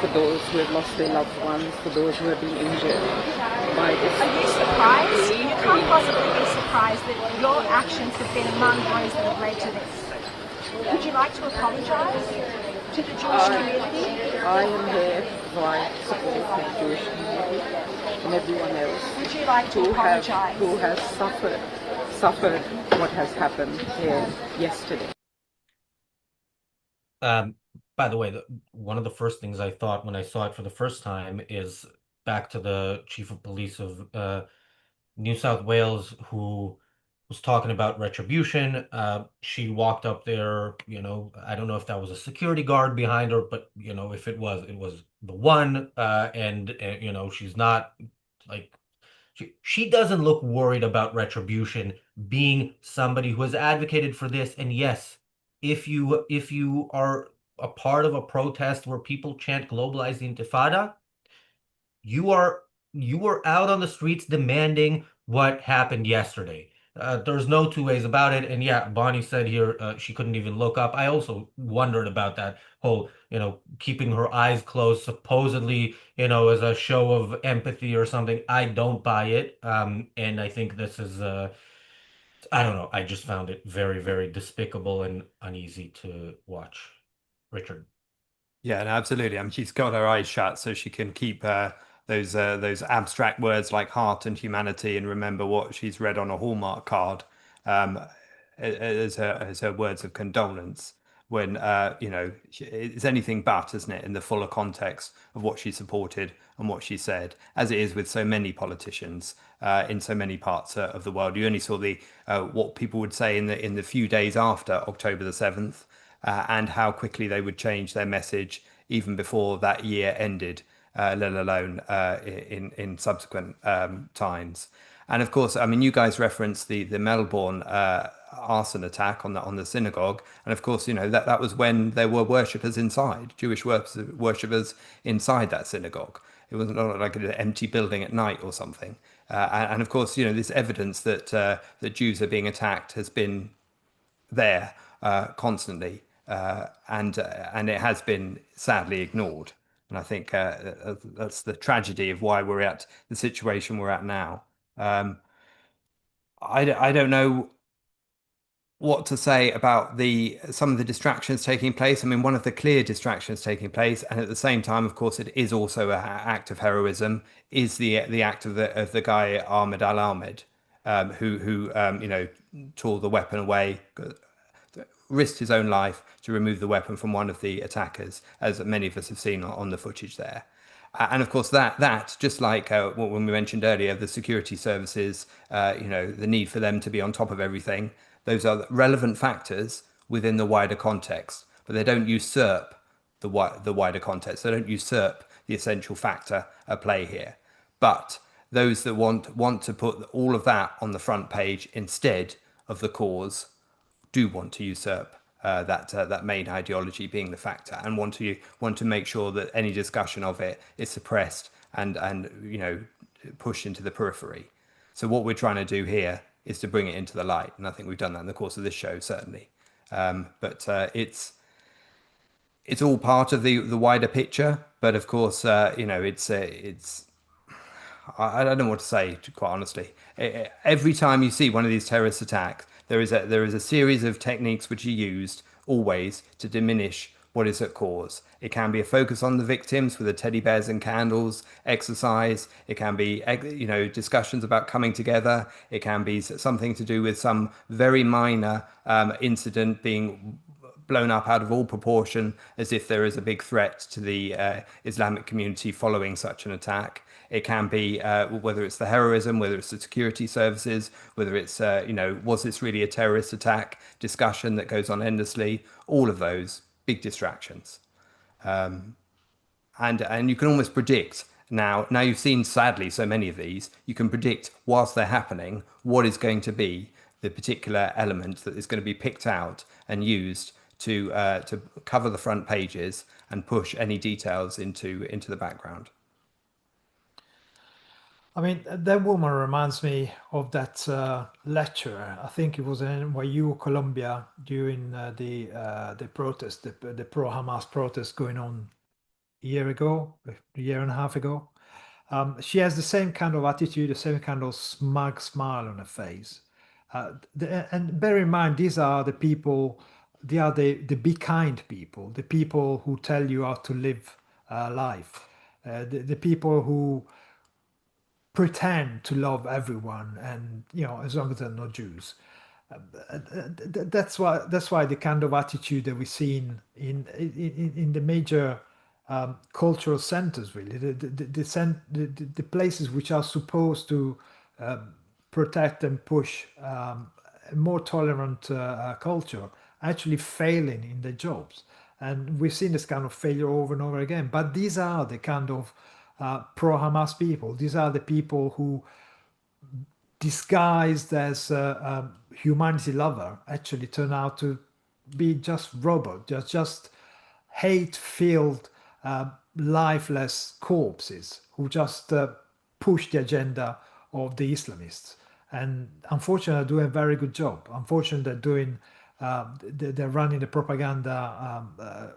for those who have lost their loved ones, for those who have been injured by this. Are you surprised? You can't possibly be surprised that your actions have been among those that have led to this. Would you like to apologise to the Jewish community? I am here to provide support for the Jewish community and everyone else. Would you like to apologise? Who has suffered what has happened here yesterday. By the way, one of the first things I thought when I saw it for the first time is back to the chief of police of New South Wales, who was talking about retribution. She walked up there, I don't know if that was a security guard behind her, but if it was the one. And she's not like she doesn't look worried about retribution, being somebody who has advocated for this. And yes, if you are a part of a protest where people chant globalize the intifada, you are out on the streets demanding what happened yesterday. There's no two ways about it. And yeah, Bonnie said here she couldn't even look up. I also wondered about that whole, keeping her eyes closed, supposedly, as a show of empathy or something. I don't buy it. And I think this is, I don't know. I just found it very, very despicable and uneasy to watch. Richard. Yeah, no, absolutely. I mean, she's got her eyes shut so she can keep those abstract words like heart and humanity and remember what she's read on a Hallmark card um, as her words of condolence. When it's anything but, isn't it, in the fuller context of what she supported and what she said, as it is with so many politicians in so many parts of the world. You only saw the what people would say in the few days after October the 7th and how quickly they would change their message even before that year ended, let alone in subsequent times. And of course, I mean, you guys referenced the Melbourne arson attack on the synagogue, and of course, that was when there were worshippers inside, Jewish worshippers inside that synagogue. It wasn't like an empty building at night or something. And of course, this evidence that Jews are being attacked has been there constantly, and it has been sadly ignored. And I think that's the tragedy of why we're at the situation we're at now. I don't know what to say about some of the distractions taking place. I mean, one of the clear distractions taking place, and at the same time, of course, it is also an act of heroism, is the act of the guy Ahmed Al Ahmed, who tore the weapon away, risked his own life to remove the weapon from one of the attackers, as many of us have seen on the footage there. And of course, that just like when we mentioned earlier, the security services, the need for them to be on top of everything, those are relevant factors within the wider context, but they don't usurp the wider context. They don't usurp the essential factor at play here. But those that want to put all of that on the front page instead of the cause do want to usurp that main ideology being the factor, and want to make sure that any discussion of it is suppressed and pushed into the periphery. So what we're trying to do here is to bring it into the light, and I think we've done that in the course of this show, certainly. But it's all part of the wider picture. But of course, it's I don't know what to say, quite honestly. Every time you see one of these terrorist attacks, there is a series of techniques which are used always to diminish what is at cause. It can be a focus on the victims with the teddy bears and candles exercise. It can be discussions about coming together. It can be something to do with some very minor incident being blown up out of all proportion, as if there is a big threat to the Islamic community following such an attack. It can be whether it's the heroism, whether it's the security services, whether it's was this really a terrorist attack discussion that goes on endlessly. All of those big distractions, and you can almost predict now. Now you've seen sadly so many of these. You can predict whilst they're happening what is going to be the particular element that is going to be picked out and used to cover the front pages and push any details into the background. I mean, that woman reminds me of that lecturer. I think it was in NYU, Colombia, during the protest, the pro-Hamas protest going on a year and a half ago. She has the same kind of attitude, the same kind of smug smile on her face. And bear in mind, these are the people, they are the be kind people, the people who tell you how to live life, the people who pretend to love everyone, and as long as they're not Jews. That's why the kind of attitude that we see in the major cultural centers, really, the places which are supposed to protect and push a more tolerant culture, actually failing in their jobs. And we've seen this kind of failure over and over again. But these are the kind of pro-Hamas people. These are the people who, disguised as a humanity lover, actually turn out to be just robot, just hate-filled, lifeless corpses who just push the agenda of the Islamists. And unfortunately, they're doing a very good job. Unfortunately, they're running the propaganda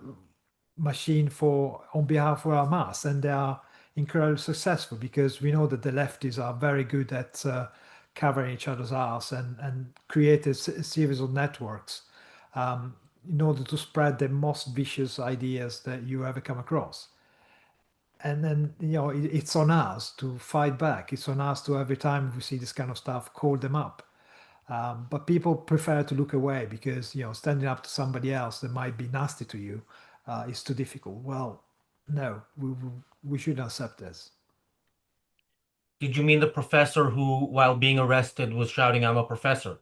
machine for on behalf of Hamas, and they are incredibly successful because we know that the lefties are very good at covering each other's ass and create a series of networks in order to spread the most vicious ideas that you ever come across. And then, it's on us to fight back. It's on us to, every time we see this kind of stuff, call them up. But people prefer to look away because, standing up to somebody else that might be nasty to you is too difficult. Well, no, we shouldn't accept this. Did you mean the professor who, while being arrested, was shouting, "I'm a professor"?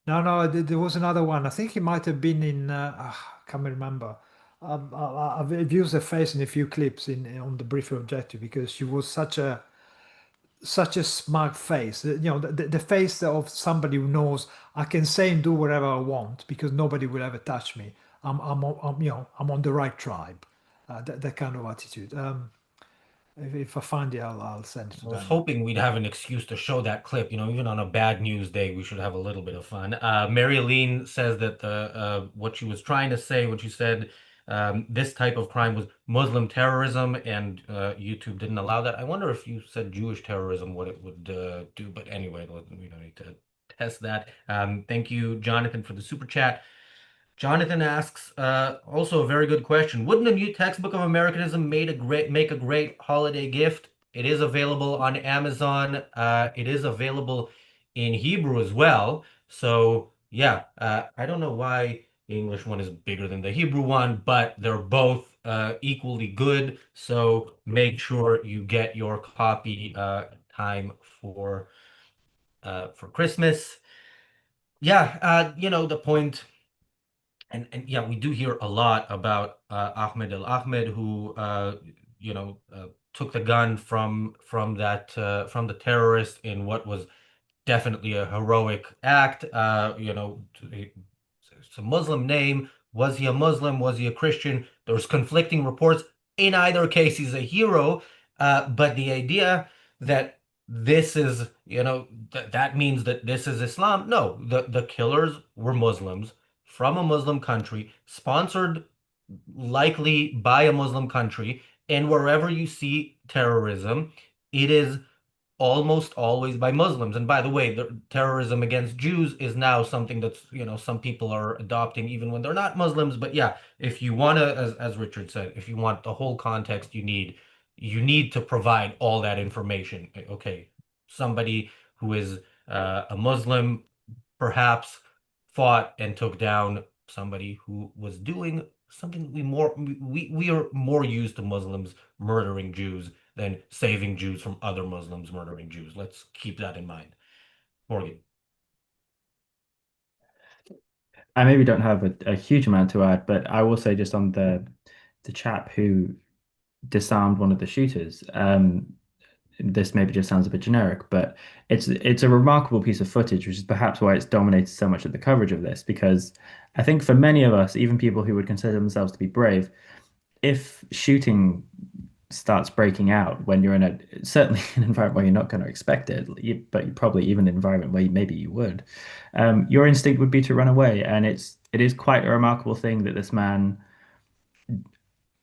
No, no, there was another one. I think he might have been in, I can't remember. I've used her face in a few clips on the Brief Objective because she was such a smug face. The face of somebody who knows I can say and do whatever I want because nobody will ever touch me. I'm on the right tribe. That kind of attitude. If I find it, I'll send it to I was them. hoping we'd have an excuse to show that clip. Even on a bad news day, we should have a little bit of fun. Mary Aline says that what she was trying to say, what she said, this type of crime was Muslim terrorism, and YouTube didn't allow that. I wonder if you said Jewish terrorism, what it would do. But anyway, we don't need to test that. Thank you, Jonathan, for the super chat. Jonathan asks, also a very good question. Wouldn't a new textbook of Americanism make a great holiday gift? It is available on Amazon. It is available in Hebrew as well. So yeah, I don't know why the English one is bigger than the Hebrew one, but they're both equally good. So make sure you get your copy time for Christmas. Yeah, the point. And yeah, we do hear a lot about Ahmed Ahmed, who took the gun from the terrorist in what was definitely a heroic act. It's a Muslim name. Was he a Muslim? Was he a Christian? There's conflicting reports. In either case, he's a hero. But the idea that this is, that means that this is Islam. No, the killers were Muslims from a Muslim country, sponsored likely by a Muslim country. And wherever you see terrorism, it is almost always by Muslims. And by the way, the terrorism against Jews is now something that's, some people are adopting even when they're not Muslims. But yeah, if you want to, as Richard said, if you want the whole context, you need to provide all that information. Okay, somebody who is a Muslim perhaps fought and took down somebody who was doing something we are more used to Muslims murdering Jews than saving Jews from other Muslims murdering Jews. Let's keep that in mind. Morgan. I maybe don't have a huge amount to add, but I will say just on the chap who disarmed one of the shooters. This maybe just sounds a bit generic, but it's a remarkable piece of footage, which is perhaps why it's dominated so much of the coverage of this, because I think for many of us, even people who would consider themselves to be brave, if shooting starts breaking out when you're in certainly an environment where you're not going to expect it, but you probably even an environment where maybe you would, your instinct would be to run away. And it is quite a remarkable thing that this man,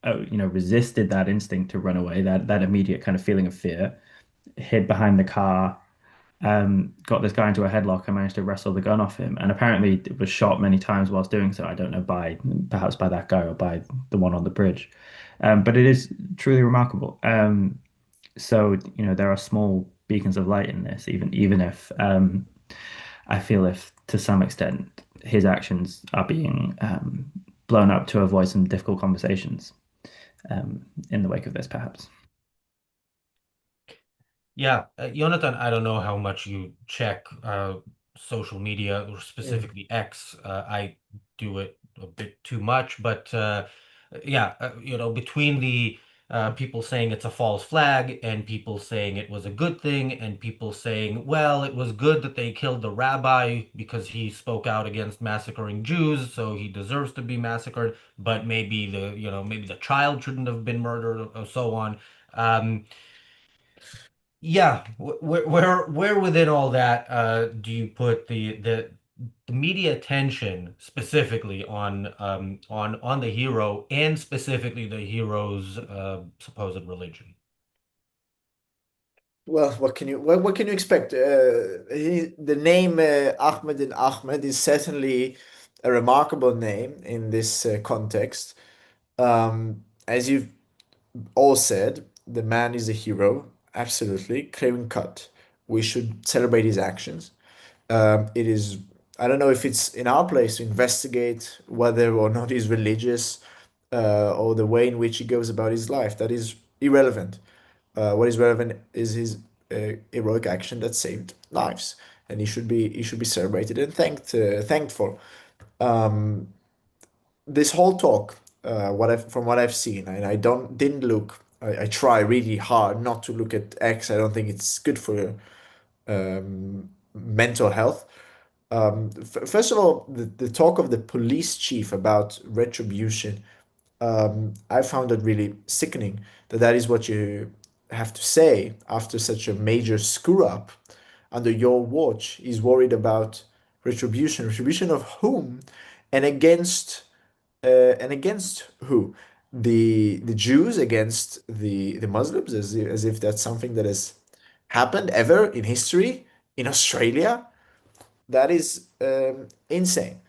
resisted that instinct to run away, that immediate kind of feeling of fear, hid behind the car, got this guy into a headlock and managed to wrestle the gun off him. And apparently it was shot many times whilst doing so. I don't know, perhaps by that guy or by the one on the bridge. But it is truly remarkable. So, there are small beacons of light in this, even if I feel if to some extent his actions are being blown up to avoid some difficult conversations in the wake of this, perhaps. Yeah, Jonathan, I don't know how much you check social media or specifically X. I do it a bit too much, but yeah, between the people saying it's a false flag and people saying it was a good thing and people saying, well, it was good that they killed the rabbi because he spoke out against massacring Jews, so he deserves to be massacred, but maybe the child shouldn't have been murdered or so on. Yeah, where within all that do you put the media attention specifically on the hero and specifically the hero's supposed religion? Well, what can you expect? The name Ahmed and Ahmed is certainly a remarkable name in this context. As you've all said, the man is a hero, absolutely, clear and cut. We should celebrate his actions. It is, I don't know if it's in our place to investigate whether or not he's religious, or the way in which he goes about his life. That is irrelevant. What is relevant is his heroic action that saved lives, and he should be celebrated and thankful. Um, this whole talk, from what I've seen, and I didn't look. I try really hard not to look at X. I don't think it's good for mental health. First of all, the talk of the police chief about retribution, I found it really sickening that that is what you have to say after such a major screw up under your watch. He's worried about retribution. Retribution of whom? And against who? The Jews against the Muslims, as if that's something that has happened ever in history in Australia. That is insane,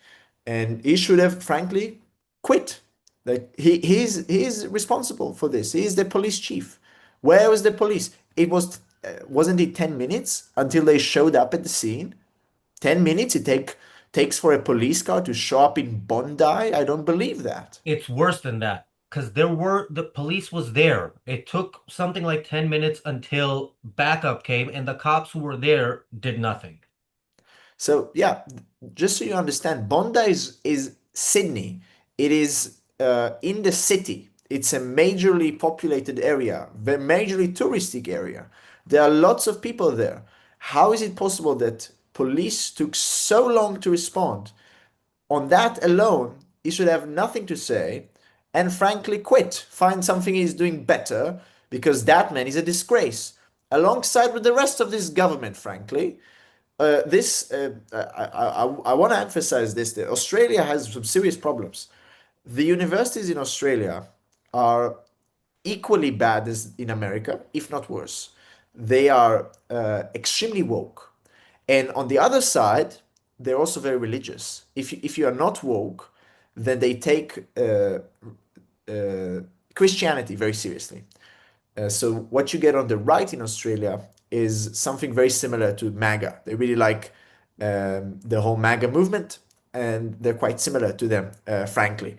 and he should have frankly quit. Like he's responsible for this. He is the police chief. Where was the police? It was wasn't it 10 minutes until they showed up at the scene? 10 minutes takes for a police car to show up in Bondi. I don't believe that. It's worse than that because the police was there. It took something like 10 minutes until backup came and the cops who were there did nothing. So yeah, just so you understand, Bondi is Sydney. It is in the city. It's a majorly populated area, very majorly touristic area. There are lots of people there. How is it possible that police took so long to respond? On that alone, he should have nothing to say and frankly quit. Find something he's doing better because that man is a disgrace. Alongside with the rest of this government, frankly, this I want to emphasize this, that Australia has some serious problems. The universities in Australia are equally bad as in America, if not worse. They are extremely woke. And on the other side, they're also very religious. If you are not woke, then they take Christianity very seriously. So what you get on the right in Australia is something very similar to MAGA. They really like the whole MAGA movement, and they're quite similar to them, frankly.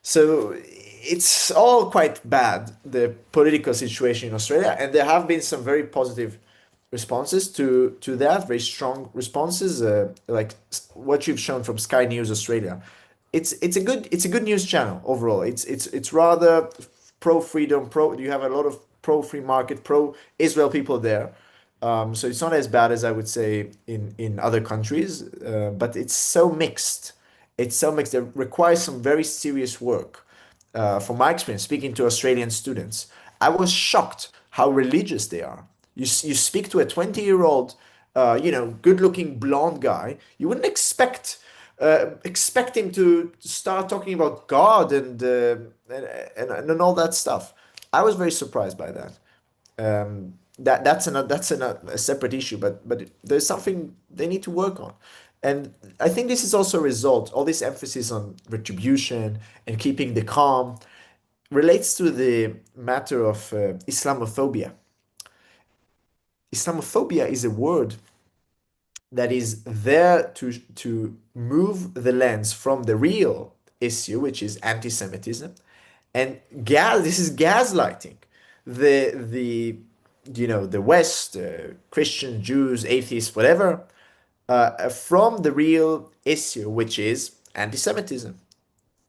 So it's all quite bad, the political situation in Australia, and there have been some very positive responses to that, very strong responses, like what you've shown from Sky News Australia. It's a good news channel overall. It's rather pro freedom, pro. You have a lot of pro free market, pro Israel people there. So it's not as bad as I would say in other countries, but it's so mixed. It's so mixed. It requires some very serious work. From my experience, speaking to Australian students, I was shocked how religious they are. You speak to a 20-year-old, good-looking blonde guy, you wouldn't expect him to start talking about God and all that stuff. I was very surprised by that. That's a separate issue, but there's something they need to work on, and I think this is also a result. All this emphasis on retribution and keeping the calm relates to the matter of Islamophobia. Islamophobia is a word that is there to move the lens from the real issue, which is anti-Semitism, and this is gaslighting the West, Christians, Jews, atheists, whatever, from the real issue, which is anti-Semitism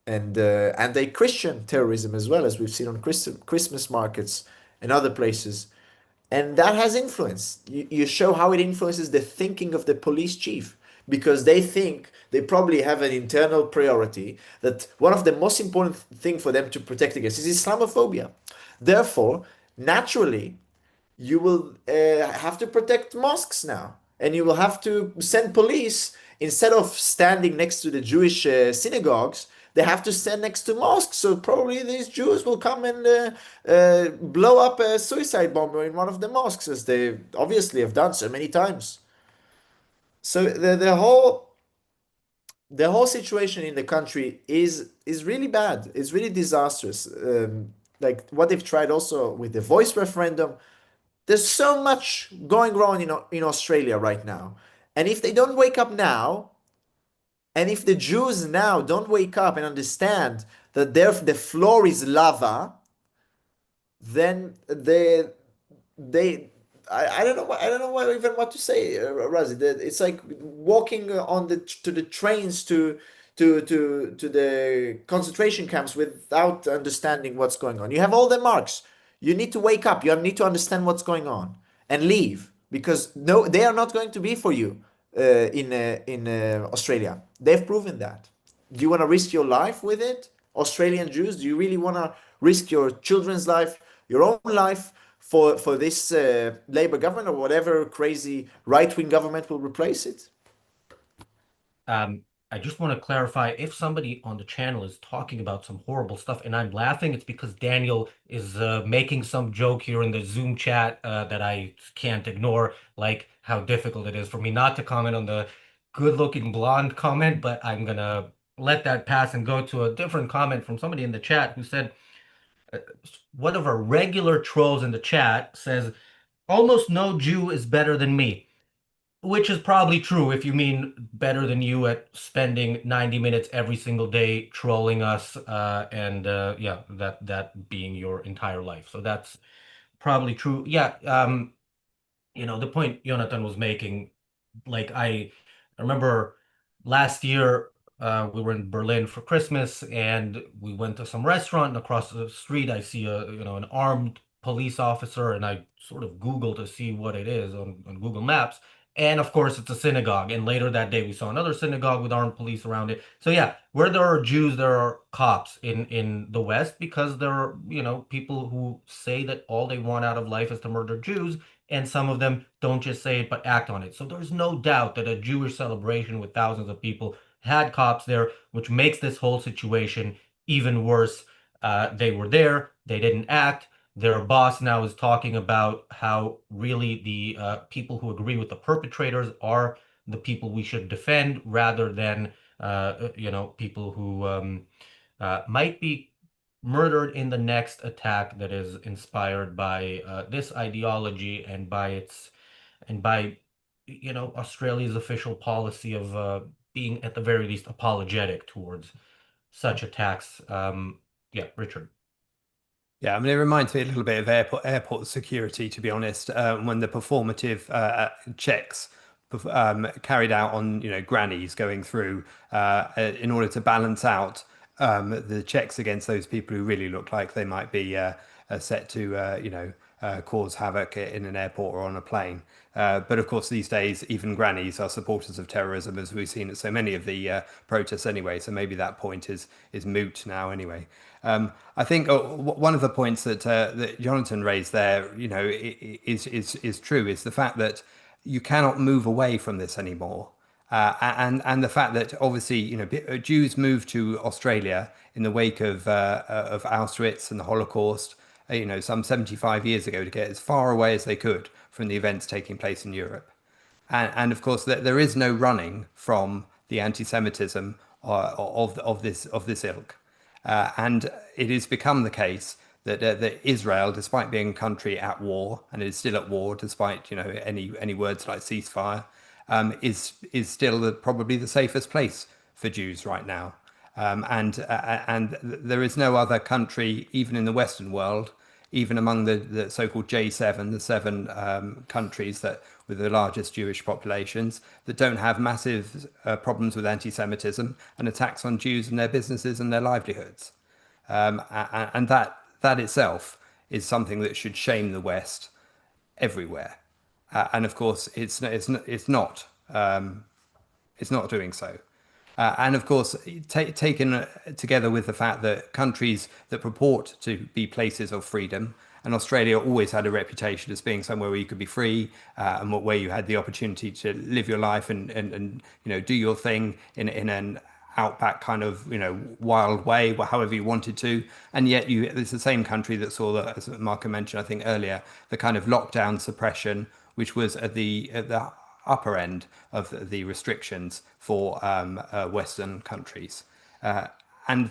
and anti-Christian terrorism as well, as we've seen on Christmas markets and other places. And that has influence. You show how it influences the thinking of the police chief, because they think they probably have an internal priority that one of the most important thing for them to protect against is Islamophobia. Therefore, naturally, you will have to protect mosques now, and you will have to send police instead of standing next to the Jewish synagogues. They have to stand next to mosques. So probably these Jews will come and blow up a suicide bomber in one of the mosques, as they obviously have done so many times. So the whole situation in the country is really bad. It's really disastrous. Like what they've tried also with the voice referendum. There's so much going wrong in Australia right now. And if they don't wake up now, and if the Jews now don't wake up and understand that the floor is lava, then they I don't know even what to say, Razi. It's like walking on the to the trains to the concentration camps without understanding what's going on. You have all the marks. You need to wake up. You need to understand what's going on and leave, because no, they are not going to be for you in Australia. They've proven that. Do you want to risk your life with it, Australian Jews? Do you really want to risk your children's life, your own life, for this Labour government or whatever crazy right-wing government will replace it? I just want to clarify, if somebody on the channel is talking about some horrible stuff and I'm laughing, it's because Daniel is making some joke here in the Zoom chat that I can't ignore, like how difficult it is for me not to comment on the good-looking blonde comment, but I'm gonna let that pass and go to a different comment from somebody in the chat who said, one of our regular trolls in the chat says, almost no Jew is better than me. Which is probably true if you mean better than you at spending 90 minutes every single day trolling us, and yeah, that being your entire life. So that's probably true. Yeah, the point Jonathan was making, like I remember last year we were in Berlin for Christmas and we went to some restaurant, and across the street I see an armed police officer, and I sort of Google to see what it is on Google Maps. And of course, it's a synagogue. And later that day, we saw another synagogue with armed police around it. So yeah, where there are Jews, there are cops in the West, because there are, people who say that all they want out of life is to murder Jews, and some of them don't just say it but act on it. So there's no doubt that a Jewish celebration with thousands of people had cops there, which makes this whole situation even worse. They were there, they didn't act. Their boss now is talking about how really the people who agree with the perpetrators are the people we should defend, rather than people who might be murdered in the next attack that is inspired by this ideology and by Australia's official policy of being at the very least apologetic towards such attacks. Yeah, Richard. Yeah, I mean, it reminds me a little bit of airport security, to be honest, when the performative checks carried out on grannies going through in order to balance out the checks against those people who really look like they might be set to cause havoc in an airport or on a plane. But of course, these days, even grannies are supporters of terrorism, as we've seen at so many of the protests anyway. So maybe that point is moot now anyway. I think one of the points that Jonathan raised there, is true. Is the fact that you cannot move away from this anymore. And the fact that obviously Jews moved to Australia in the wake of Auschwitz and the Holocaust, some 75 years ago, to get as far away as they could from the events taking place in Europe. And of course, there is no running from the anti-Semitism of this ilk. And it has become the case that Israel, despite being a country at war, and it is still at war despite any words like ceasefire, is still probably the safest place for Jews right now. And there is no other country, even in the Western world, even among the so-called J7, the seven countries that with the largest Jewish populations, that don't have massive problems with anti-Semitism and attacks on Jews and their businesses and their livelihoods. And that itself is something that should shame the West everywhere. And of course, it's not doing so. And of course, taken together with the fact that countries that purport to be places of freedom And Australia always had a reputation as being somewhere where you could be free, and where you had the opportunity to live your life and do your thing in an outback kind of wild way, however you wanted to. And yet it's the same country that saw the, as Marco mentioned I think earlier, the kind of lockdown suppression, which was at the upper end of the restrictions for Western countries, and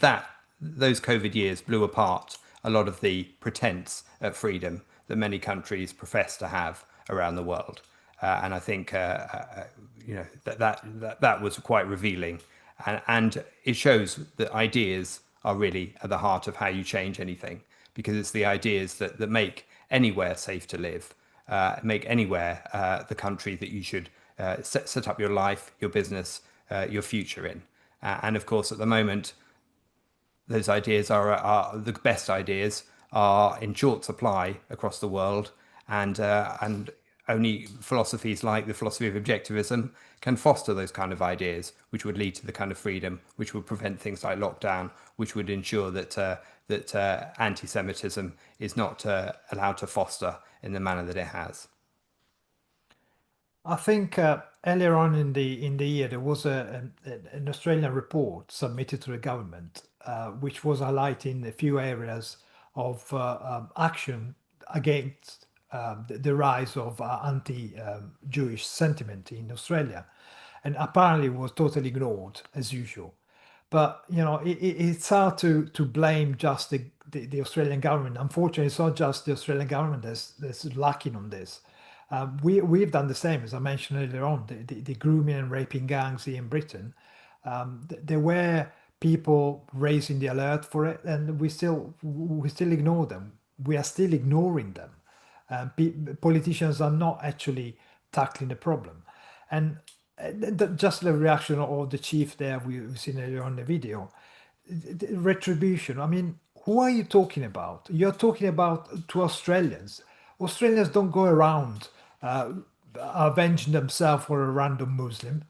those COVID years blew apart a lot of the pretense at freedom that many countries profess to have around the world. And I think that was quite revealing, and it shows that ideas are really at the heart of how you change anything, because it's the ideas that make anywhere safe to live, make anywhere the country that you should set up your life, your business, your future in. And of course, at the moment, those ideas are the best ideas are in short supply across the world, and only philosophies like the philosophy of objectivism can foster those kind of ideas, which would lead to the kind of freedom which would prevent things like lockdown, which would ensure that anti-Semitism is not allowed to foster in the manner that it has. I think earlier on in the year there was an Australian report submitted to the government, which was highlighting a few areas of action against the rise of anti-Jewish sentiment in Australia, and apparently was totally ignored as usual. But it's hard to blame just the Australian government. Unfortunately, it's not just the Australian government that's lacking on this. We've done the same, as I mentioned earlier on, the grooming and raping gangs here in Britain. There were people raising the alert for it, and we still ignore them. We are still ignoring them. Politicians are not actually tackling the problem. And just the reaction of the chief there we've seen earlier on the video, the retribution. I mean, who are you talking about? You're talking about to Australians. Australians don't go around avenging themselves for a random Muslim.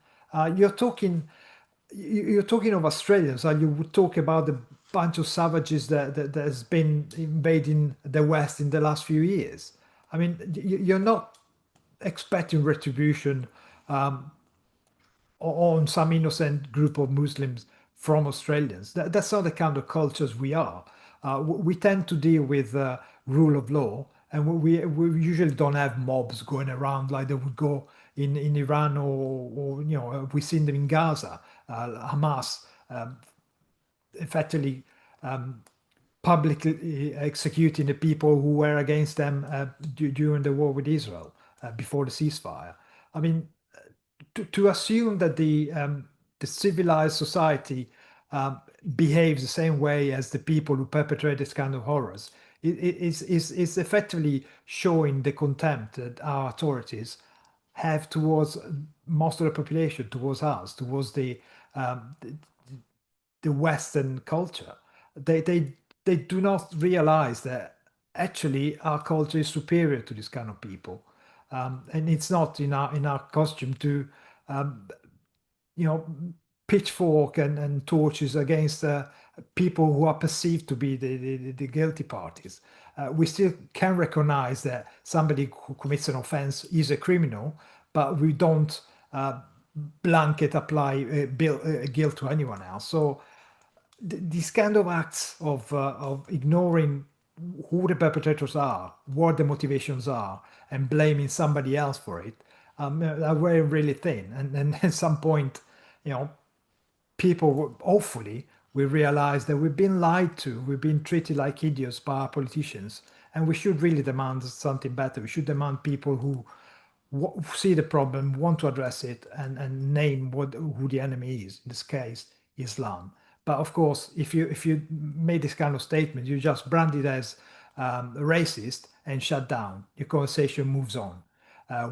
You're talking of Australians, and you would talk about the bunch of savages that has been invading the West in the last few years. I mean, you're not expecting retribution on some innocent group of Muslims from Australians. That's not the kind of cultures we are. We tend to deal with rule of law, and we usually don't have mobs going around like they would go in Iran, or we've seen them in Gaza. Hamas effectively publicly executing the people who were against them during the war with Israel before the ceasefire. I mean, to assume that the civilized society behaves the same way as the people who perpetrate this kind of horrors is effectively showing the contempt that our authorities have towards most of the population, towards us, towards the Western culture. They do not realize that actually our culture is superior to this kind of people, and it's not in our costume to pitchfork and torches against people who are perceived to be the guilty parties. We still can recognize that somebody who commits an offense is a criminal, but we don't blanket apply guilt to anyone else. So these kind of acts of ignoring who the perpetrators are, what the motivations are, and blaming somebody else for it are very really thin. And at some point, people hopefully will realize that we've been lied to, we've been treated like idiots by our politicians, and we should really demand something better. We should demand people who see the problem, want to address it, and name who the enemy is. In this case, Islam. But of course, if you made this kind of statement, you just branded as racist and shut down. Your conversation moves on.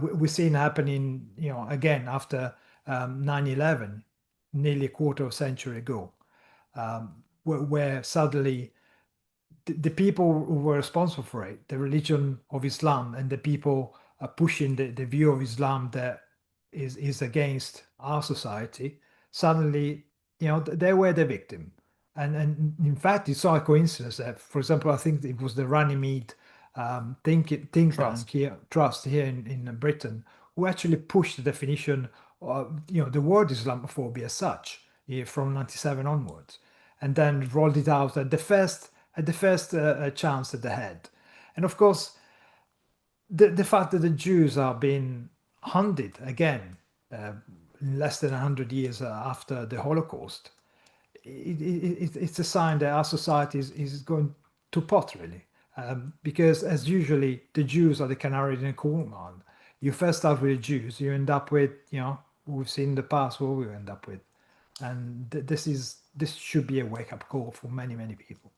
We've seen happening, again after 9/11, nearly a quarter of a century ago, where suddenly the people who were responsible for it, the religion of Islam, and the people pushing the view of Islam that is against our society, suddenly, they were the victim. And in fact, it's not a coincidence that, for example, I think it was the Runnymede think Trust. tank here, Trust here in Britain, who actually pushed the definition of the word Islamophobia as such from 97 onwards, and then rolled it out at the first chance that they had. And of course, the fact that the Jews are being hunted again uh, less than 100 years after the Holocaust, it's a sign that our society is going to pot, really. Because as usually the Jews are the canary in the coal mine. You first start with the Jews, you end up with, we've seen in the past what we end up with. And this should be a wake-up call for many, many people.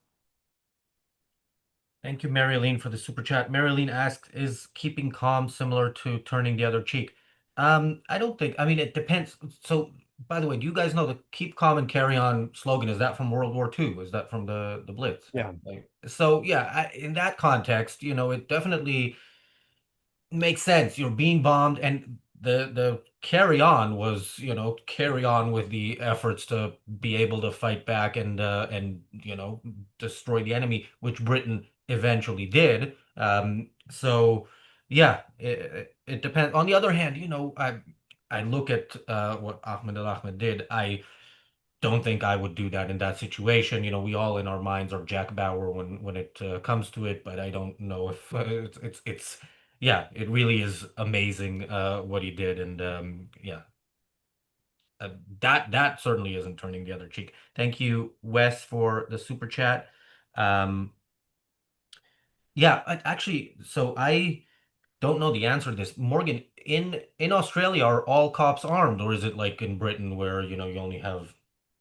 Thank you, Marilyn, for the super chat. Marilyn asks, is keeping calm similar to turning the other cheek? I don't think, I mean, it depends. So, by the way, do you guys know the keep calm and carry on slogan? Is that from World War II? Is that from the Blitz? Yeah. So, yeah, in that context, it definitely makes sense. You're being bombed, and the carry on was, carry on with the efforts to be able to fight back and destroy the enemy, which Britain eventually did. So yeah, it depends. On the other hand, I look at what Ahmed Al-Ahmed did. I don't think I would do that in that situation. We all in our minds are Jack Bauer when it comes to it, but I don't know if it's yeah, it really is amazing what he did, and yeah, that certainly isn't turning the other cheek. Thank you, Wes, for the super chat. Um, yeah, actually, so I don't know the answer to this. Morgan, in Australia, are all cops armed, or is it like in Britain where you only have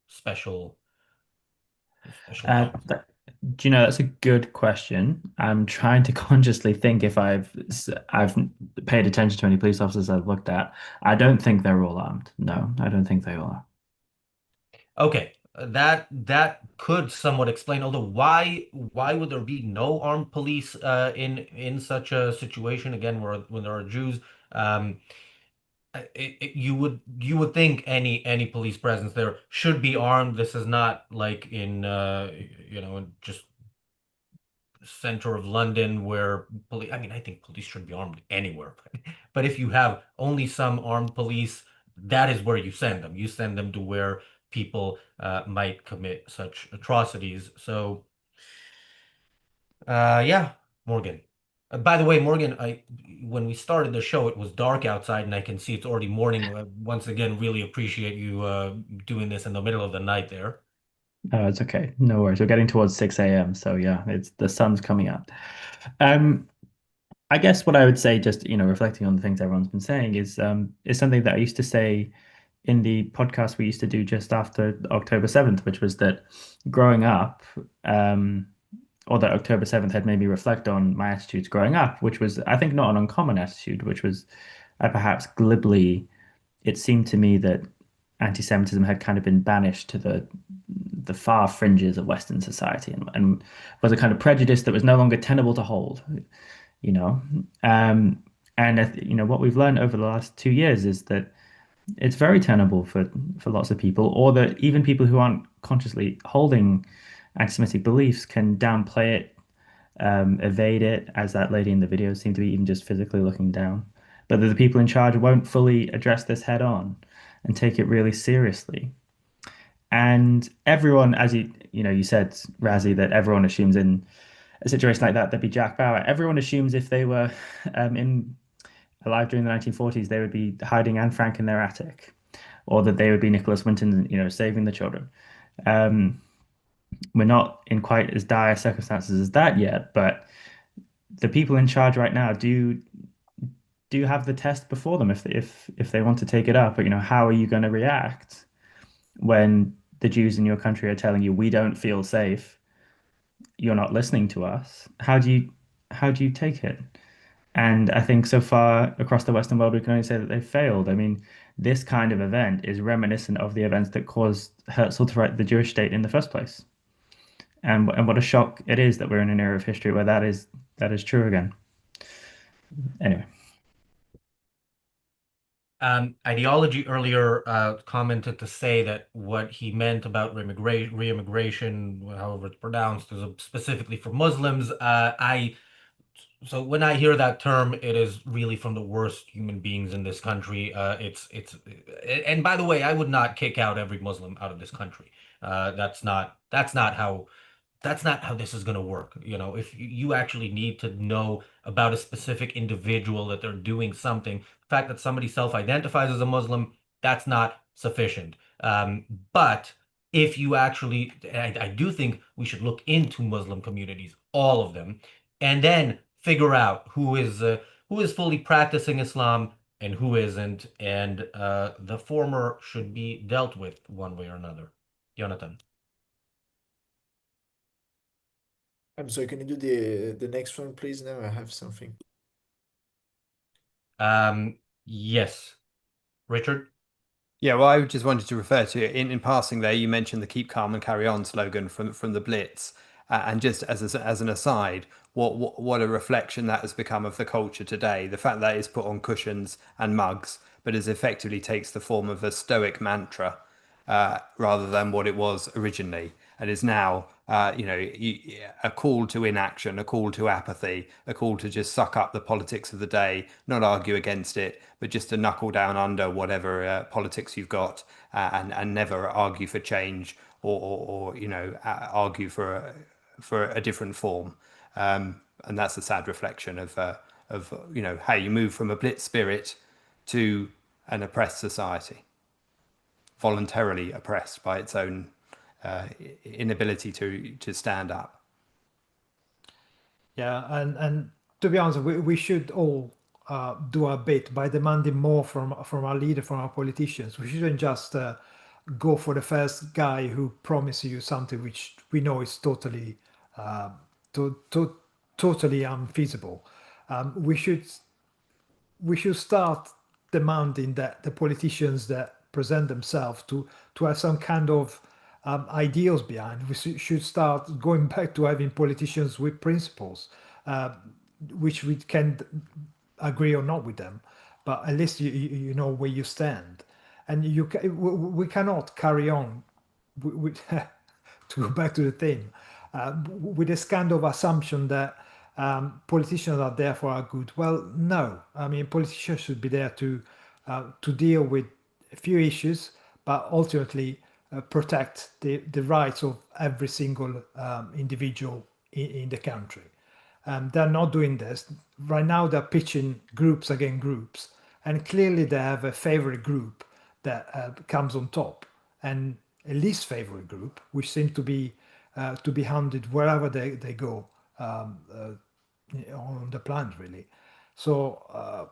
special special Uh, cops? th- do you know, that's a good question. I'm trying to consciously think if I've paid attention to any police officers I've looked at. I don't think they're all armed. No, I don't think they all are. Okay, that could somewhat explain. Although, why would there be no armed police in such a situation again, where when there are Jews? Um, you would think any police presence there should be armed. This is not like in in just center of London where police. I mean, I think police should be armed anywhere, but if you have only some armed police, that is where you send them. You send them to where people might commit such atrocities. So, yeah, Morgan. By the way, Morgan, I when we started the show, it was dark outside, and I can see it's already morning. Once again, really appreciate you doing this in the middle of the night there. Oh, it's okay. No worries. We're getting towards 6 a.m. So yeah, it's the sun's coming up. Um, I guess what I would say, just reflecting on the things everyone's been saying, is something that I used to say in the podcast we used to do just after October 7th, which was that growing up, or that October 7th had made me reflect on my attitudes growing up, which was, I think, not an uncommon attitude, which was perhaps glibly, it seemed to me that anti-Semitism had kind of been banished to the far fringes of Western society and was a kind of prejudice that was no longer tenable to hold, you know. Um, and what we've learned over the last 2 years is that it's very tenable for lots of people, or that even people who aren't consciously holding anti-Semitic beliefs can downplay it, evade it, as that lady in the video seemed to be even just physically looking down. But that the people in charge won't fully address this head on and take it really seriously. And everyone, as you said, Razi, that everyone assumes in a situation like that, there'd be Jack Bauer. Everyone assumes if they were in alive during the 1940s, they would be hiding Anne Frank in their attic, or that they would be Nicholas Winton, saving the children. Um, we're not in quite as dire circumstances as that yet, but the people in charge right now do have the test before them if they want to take it up. But how are you going to react when the Jews in your country are telling you we don't feel safe? You're not listening to us. How do you take it? And I think so far across the Western world, we can only say that they've failed. I mean, this kind of event is reminiscent of the events that caused Herzl to write the Jewish state in the first place. And what a shock it is that we're in an era of history where that is true again. Anyway. Ideology earlier commented to say that what he meant about re-immigration, however it's pronounced, is specifically for Muslims. I So when I hear that term, it is really from the worst human beings in this country. And by the way, I would not kick out every Muslim out of this country. That's not how this is going to work. You know, if you actually need to know about a specific individual that they're doing something, the fact that somebody self-identifies as a Muslim, that's not sufficient. But if you actually, I do think we should look into Muslim communities, all of them, and then figure out who is fully practicing Islam and who isn't, and the former should be dealt with one way or another. Jonathan. I'm sorry, can you do the next one, please? Now I have something. Yes. Richard? Yeah, well, I just wanted to refer to in passing there. You mentioned the "Keep calm and carry on" slogan from the Blitz, and just as an aside, what a reflection that has become of the culture today. The fact that it's put on cushions and mugs, but is effectively takes the form of a stoic mantra rather than what it was originally, and is now, a call to inaction, a call to apathy, a call to just suck up the politics of the day, not argue against it, but just to knuckle down under whatever politics you've got, and never argue for change or argue for a different form. And that's a sad reflection of how you move from a blitz spirit to an oppressed society, voluntarily oppressed by its own inability to stand up. Yeah, and to be honest, we should all do our bit by demanding more from our leader, from our politicians. We shouldn't just go for the first guy who promises you something which we know is uh, totally unfeasible. We should start demanding that the politicians that present themselves to have some kind of ideals behind. We should start going back to having politicians with principles, uh, which we can agree or not with them, but at least you know where you stand, and we cannot carry on with to go back to the theme, with this kind of assumption that politicians are there for our good. Well, no. I mean, politicians should be there to deal with a few issues, but ultimately protect the rights of every single individual in the country. They're not doing this right now. They're pitching groups against groups, and clearly they have a favorite group that comes on top, and a least favorite group, which seem to be hunted wherever they go, on the planet, really. So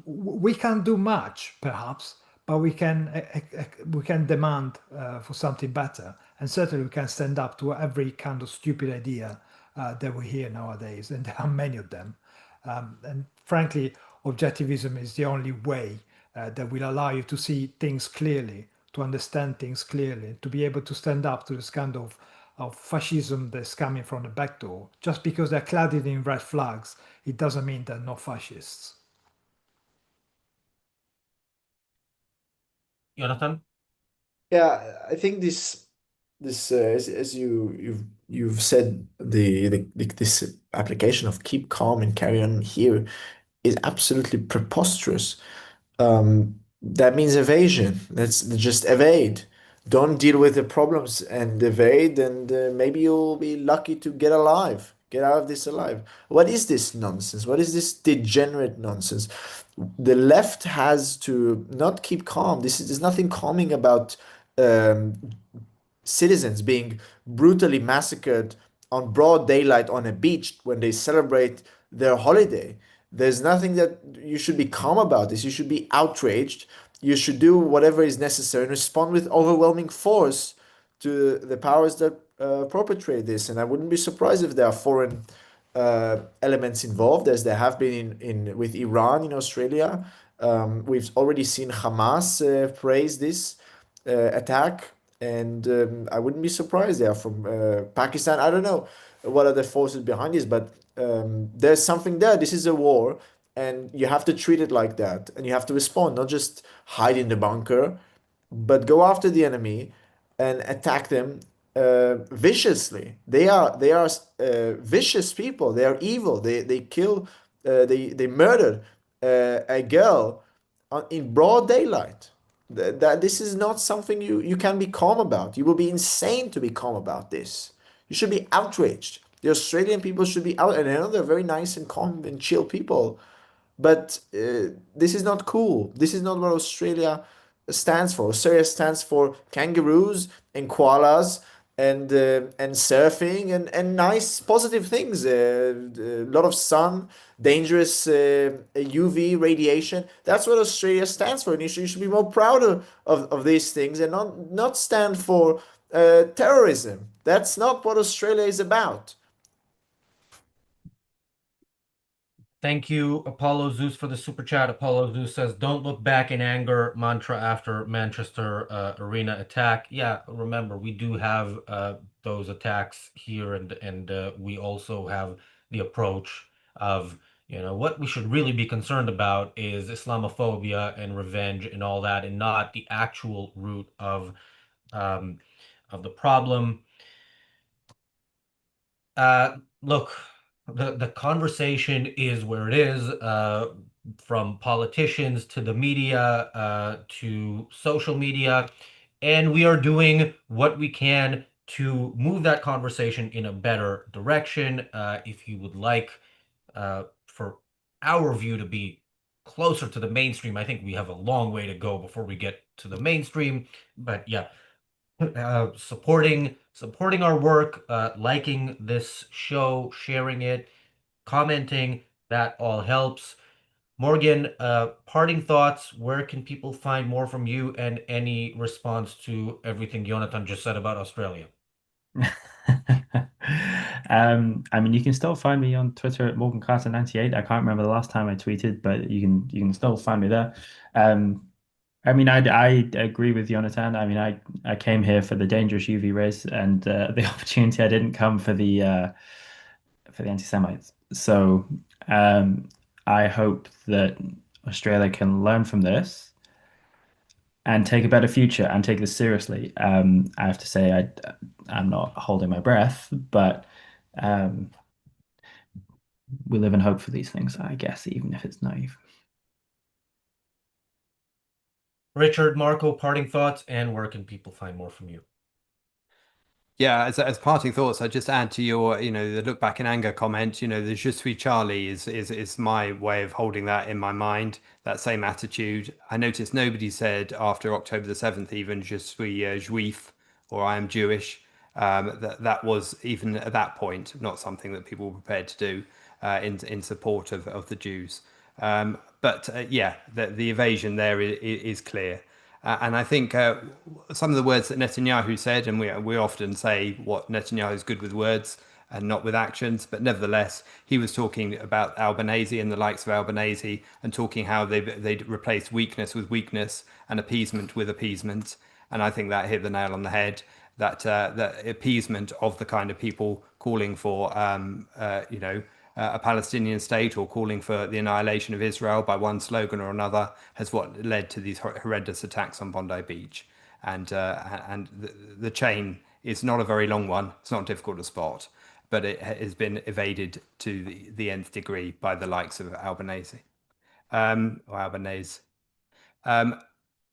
we can't do much, perhaps, but we can demand for something better, and certainly we can stand up to every kind of stupid idea that we hear nowadays, and there are many of them. And frankly, objectivism is the only way that will allow you to see things clearly, to understand things clearly, to be able to stand up to this kind of fascism that's coming from the back door. Just because they're clad in red flags, it doesn't mean they're not fascists. Jonathan? Yeah, I think this as you've said, this application of keep calm and carry on here is absolutely preposterous. That means evasion. Let's just evade. Don't deal with the problems and evade, and maybe you'll be lucky to get alive, get out of this alive. What is this nonsense? What is this degenerate nonsense? The left has to not keep calm. There's nothing calming about um, citizens being brutally massacred on broad daylight on a beach when they celebrate their holiday. There's nothing that you should be calm about this. You should be outraged. You should do whatever is necessary and respond with overwhelming force to the powers that perpetrate this. And I wouldn't be surprised if there are foreign elements involved, as there have been in with Iran in Australia. We've already seen Hamas praise this attack, and I wouldn't be surprised they are from Pakistan. I don't know what are the forces behind this, but there's something there. This is a war, and you have to treat it like that, and you have to respond, not just hide in the bunker, but go after the enemy and attack them viciously. They are vicious people. They are evil. They kill. They murdered a girl in broad daylight. That this is not something you can be calm about. You will be insane to be calm about this. You should be outraged. The Australian people should be out, and I know they're very nice and calm and chill people, but this is not cool. This is not what Australia stands for. Australia stands for kangaroos and koalas and surfing and nice positive things. A lot of sun, dangerous UV radiation. That's what Australia stands for. And you should be more proud of these things and not stand for terrorism. That's not what Australia is about. Thank you, Apollo Zeus, for the super chat. Apollo Zeus says, "Don't look back in anger." Mantra after Manchester Arena attack. Yeah, remember we do have those attacks here, and we also have the approach of what we should really be concerned about is Islamophobia and revenge and all that, and not the actual root um, of the problem. Look, the conversation is where it is, from politicians to the media, to social media, and we are doing what we can to move that conversation in a better direction. If you would like for our view to be closer to the mainstream, I think we have a long way to go before we get to the mainstream. But yeah, supporting our work, liking this show, sharing it, commenting, that all helps. Morgan, parting thoughts. Where can people find more from you and any response to everything Jonathan just said about Australia? I mean, you can still find me on Twitter at Morgan Carter 98. I can't remember the last time I tweeted, but you can still find me there. I mean, I agree with Jonathan. I mean, I came here for the dangerous UV rays and the opportunity. I didn't come for the anti-Semites. So I hope that Australia can learn from this and take a better future and take this seriously. I have to say, I'm not holding my breath, but um, we live in hope for these things, I guess, even if it's naive. Richard, Marco, parting thoughts, and where can people find more from you? Yeah, as parting thoughts, I just add to your, the look back in anger comment. The Je suis Charlie is my way of holding that in my mind. That same attitude. I noticed nobody said after October the 7th even Je suis juif or I am Jewish. That was even at that point not something that people were prepared to do in support of the Jews. But yeah, the evasion there is clear. And I think some of the words that Netanyahu said, and we often say what Netanyahu is good with words and not with actions, but nevertheless, he was talking about Albanese and the likes of Albanese and talking how they'd replaced weakness with weakness and appeasement with appeasement. And I think that hit the nail on the head. That appeasement of the kind of people calling for, a Palestinian state or calling for the annihilation of Israel by one slogan or another has what led to these horrendous attacks on Bondi Beach. And the chain is not a very long one. It's not difficult to spot, but it has been evaded to the nth degree by the likes of Albanese. Or Albanese.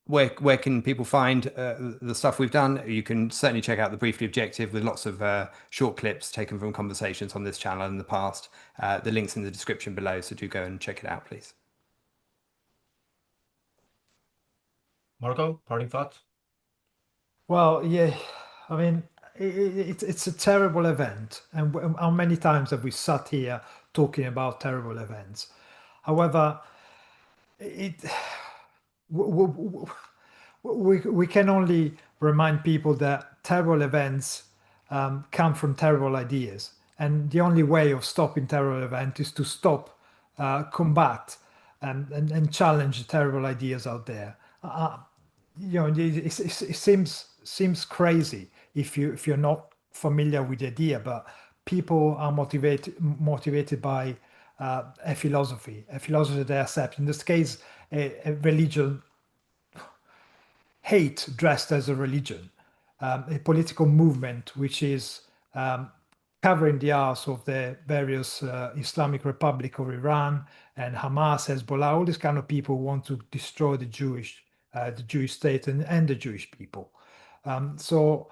Where can people find the stuff we've done? You can certainly check out the Briefly Objective with lots of short clips taken from conversations on this channel in the past. The link's in the description below, so do go and check it out, please. Marco, parting thoughts? Well, yeah, I mean, it's a terrible event. And how many times have we sat here talking about terrible events? However, it we can only remind people that terrible events come from terrible ideas. And the only way of stopping terrible event is to stop, combat, and challenge the terrible ideas out there. It seems crazy if you're not familiar with the idea, but people are motivated by a philosophy they accept. In this case, a religion, hate dressed as a religion. a political movement which is covering the arse of the various Islamic Republic of Iran and Hamas, Hezbollah, all these kind of people want to destroy the Jewish state and the Jewish people. So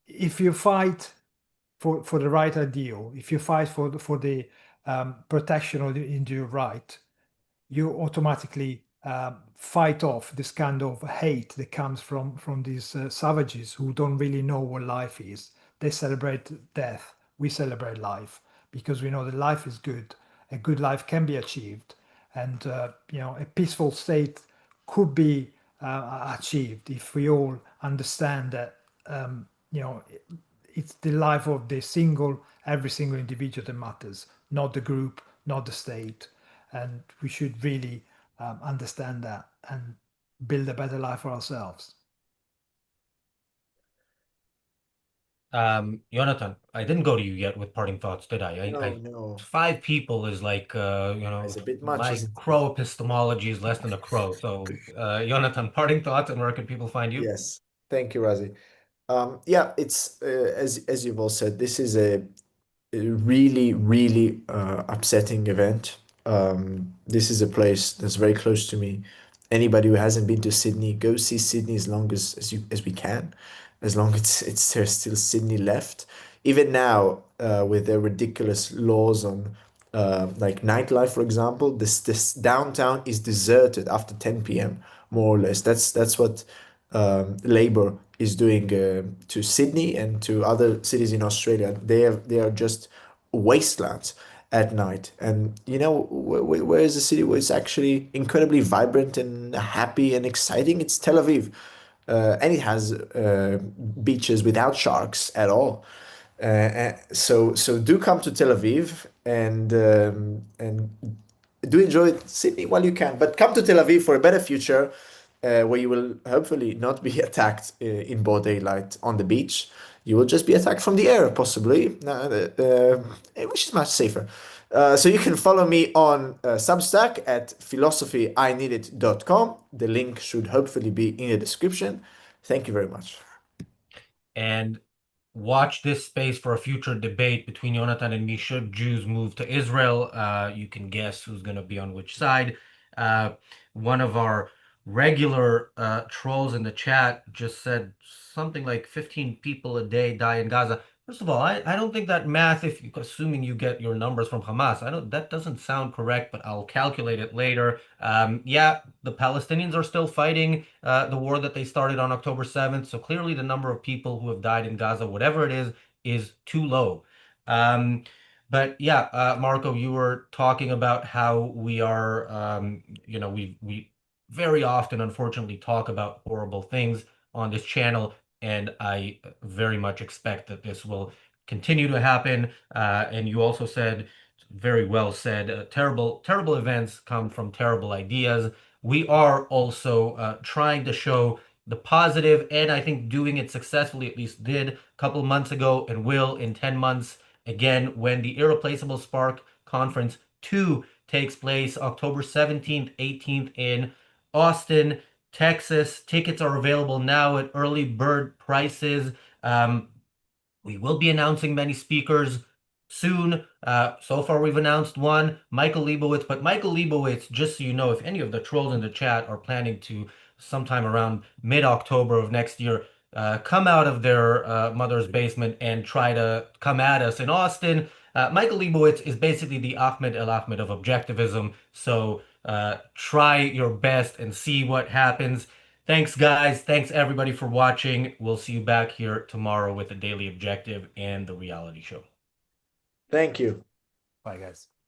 if you fight for the right ideal, if you fight for the protection of the individual right, you automatically fight off this kind of hate that comes from these savages who don't really know what life is. They celebrate death. We celebrate life because we know that life is good. A good life can be achieved, and a peaceful state could be achieved if we all understand that it's the life of every single individual that matters, not the group, not the state. And we should really understand that and build a better life for ourselves. Jonathan, I didn't go to you yet with parting thoughts, did I? No, no. Five people is like, It's a bit much, my isn't it? crow epistemology is less than a crow. So, Jonathan, parting thoughts, and where can people find you? Yes. Thank you, Razi. Yeah, it's as you've all said, this is a really, really upsetting event. This is a place that's very close to me. Anybody who hasn't been to Sydney, go see Sydney as long as we can, as long as it's there's still Sydney left. Even now, with their ridiculous laws on like nightlife, for example, this downtown is deserted after 10 p.m. more or less. That's what Labour is doing to Sydney and to other cities in Australia. They are just wastelands at night. And where is the city where it's actually incredibly vibrant and happy and exciting? It's Tel Aviv. And it has beaches without sharks at all. So do come to Tel Aviv and do enjoy Sydney while you can, but come to Tel Aviv for a better future, where you will hopefully not be attacked in broad daylight on the beach. You will just be attacked from the air, possibly, which is much safer. So you can follow me on Substack at philosophyinineedit.com. The link should hopefully be in the description. Thank you very much. And watch this space for a future debate between Jonathan and me. Should Jews move to Israel? You can guess who's going to be on which side. One of our regular trolls in the chat just said something like 15 people a day die in Gaza. First of all, I don't think that math, if assuming you get your numbers from Hamas, that doesn't sound correct, but I'll calculate it later. Yeah, the Palestinians are still fighting the war that they started on October 7th. So clearly the number of people who have died in Gaza, whatever it is too low. But yeah, Marco, you were talking about how we are, we very often, unfortunately, talk about horrible things on this channel, and I very much expect that this will continue to happen. And you also said, very well said, terrible, terrible events come from terrible ideas. We are also trying to show the positive, and I think doing it successfully, at least did a couple months ago, and will in 10 months again when the Irreplaceable Spark Conference 2 takes place October 17th, 18th in Austin, Texas. Tickets are available now at early bird prices. We will be announcing many speakers soon. So far, we've announced one, Michael Leibowitz. But Michael Leibowitz, just so you know, if any of the trolls in the chat are planning to sometime around mid-October of next year come out of their mother's basement and try to come at us in Austin, Michael Leibowitz is basically the Ahmed El Ahmed of objectivism. So try your best and see what happens. Thanks, guys. Thanks, everybody, for watching. We'll see you back here tomorrow with the Daily Objective and the reality show. Thank you. Bye, guys.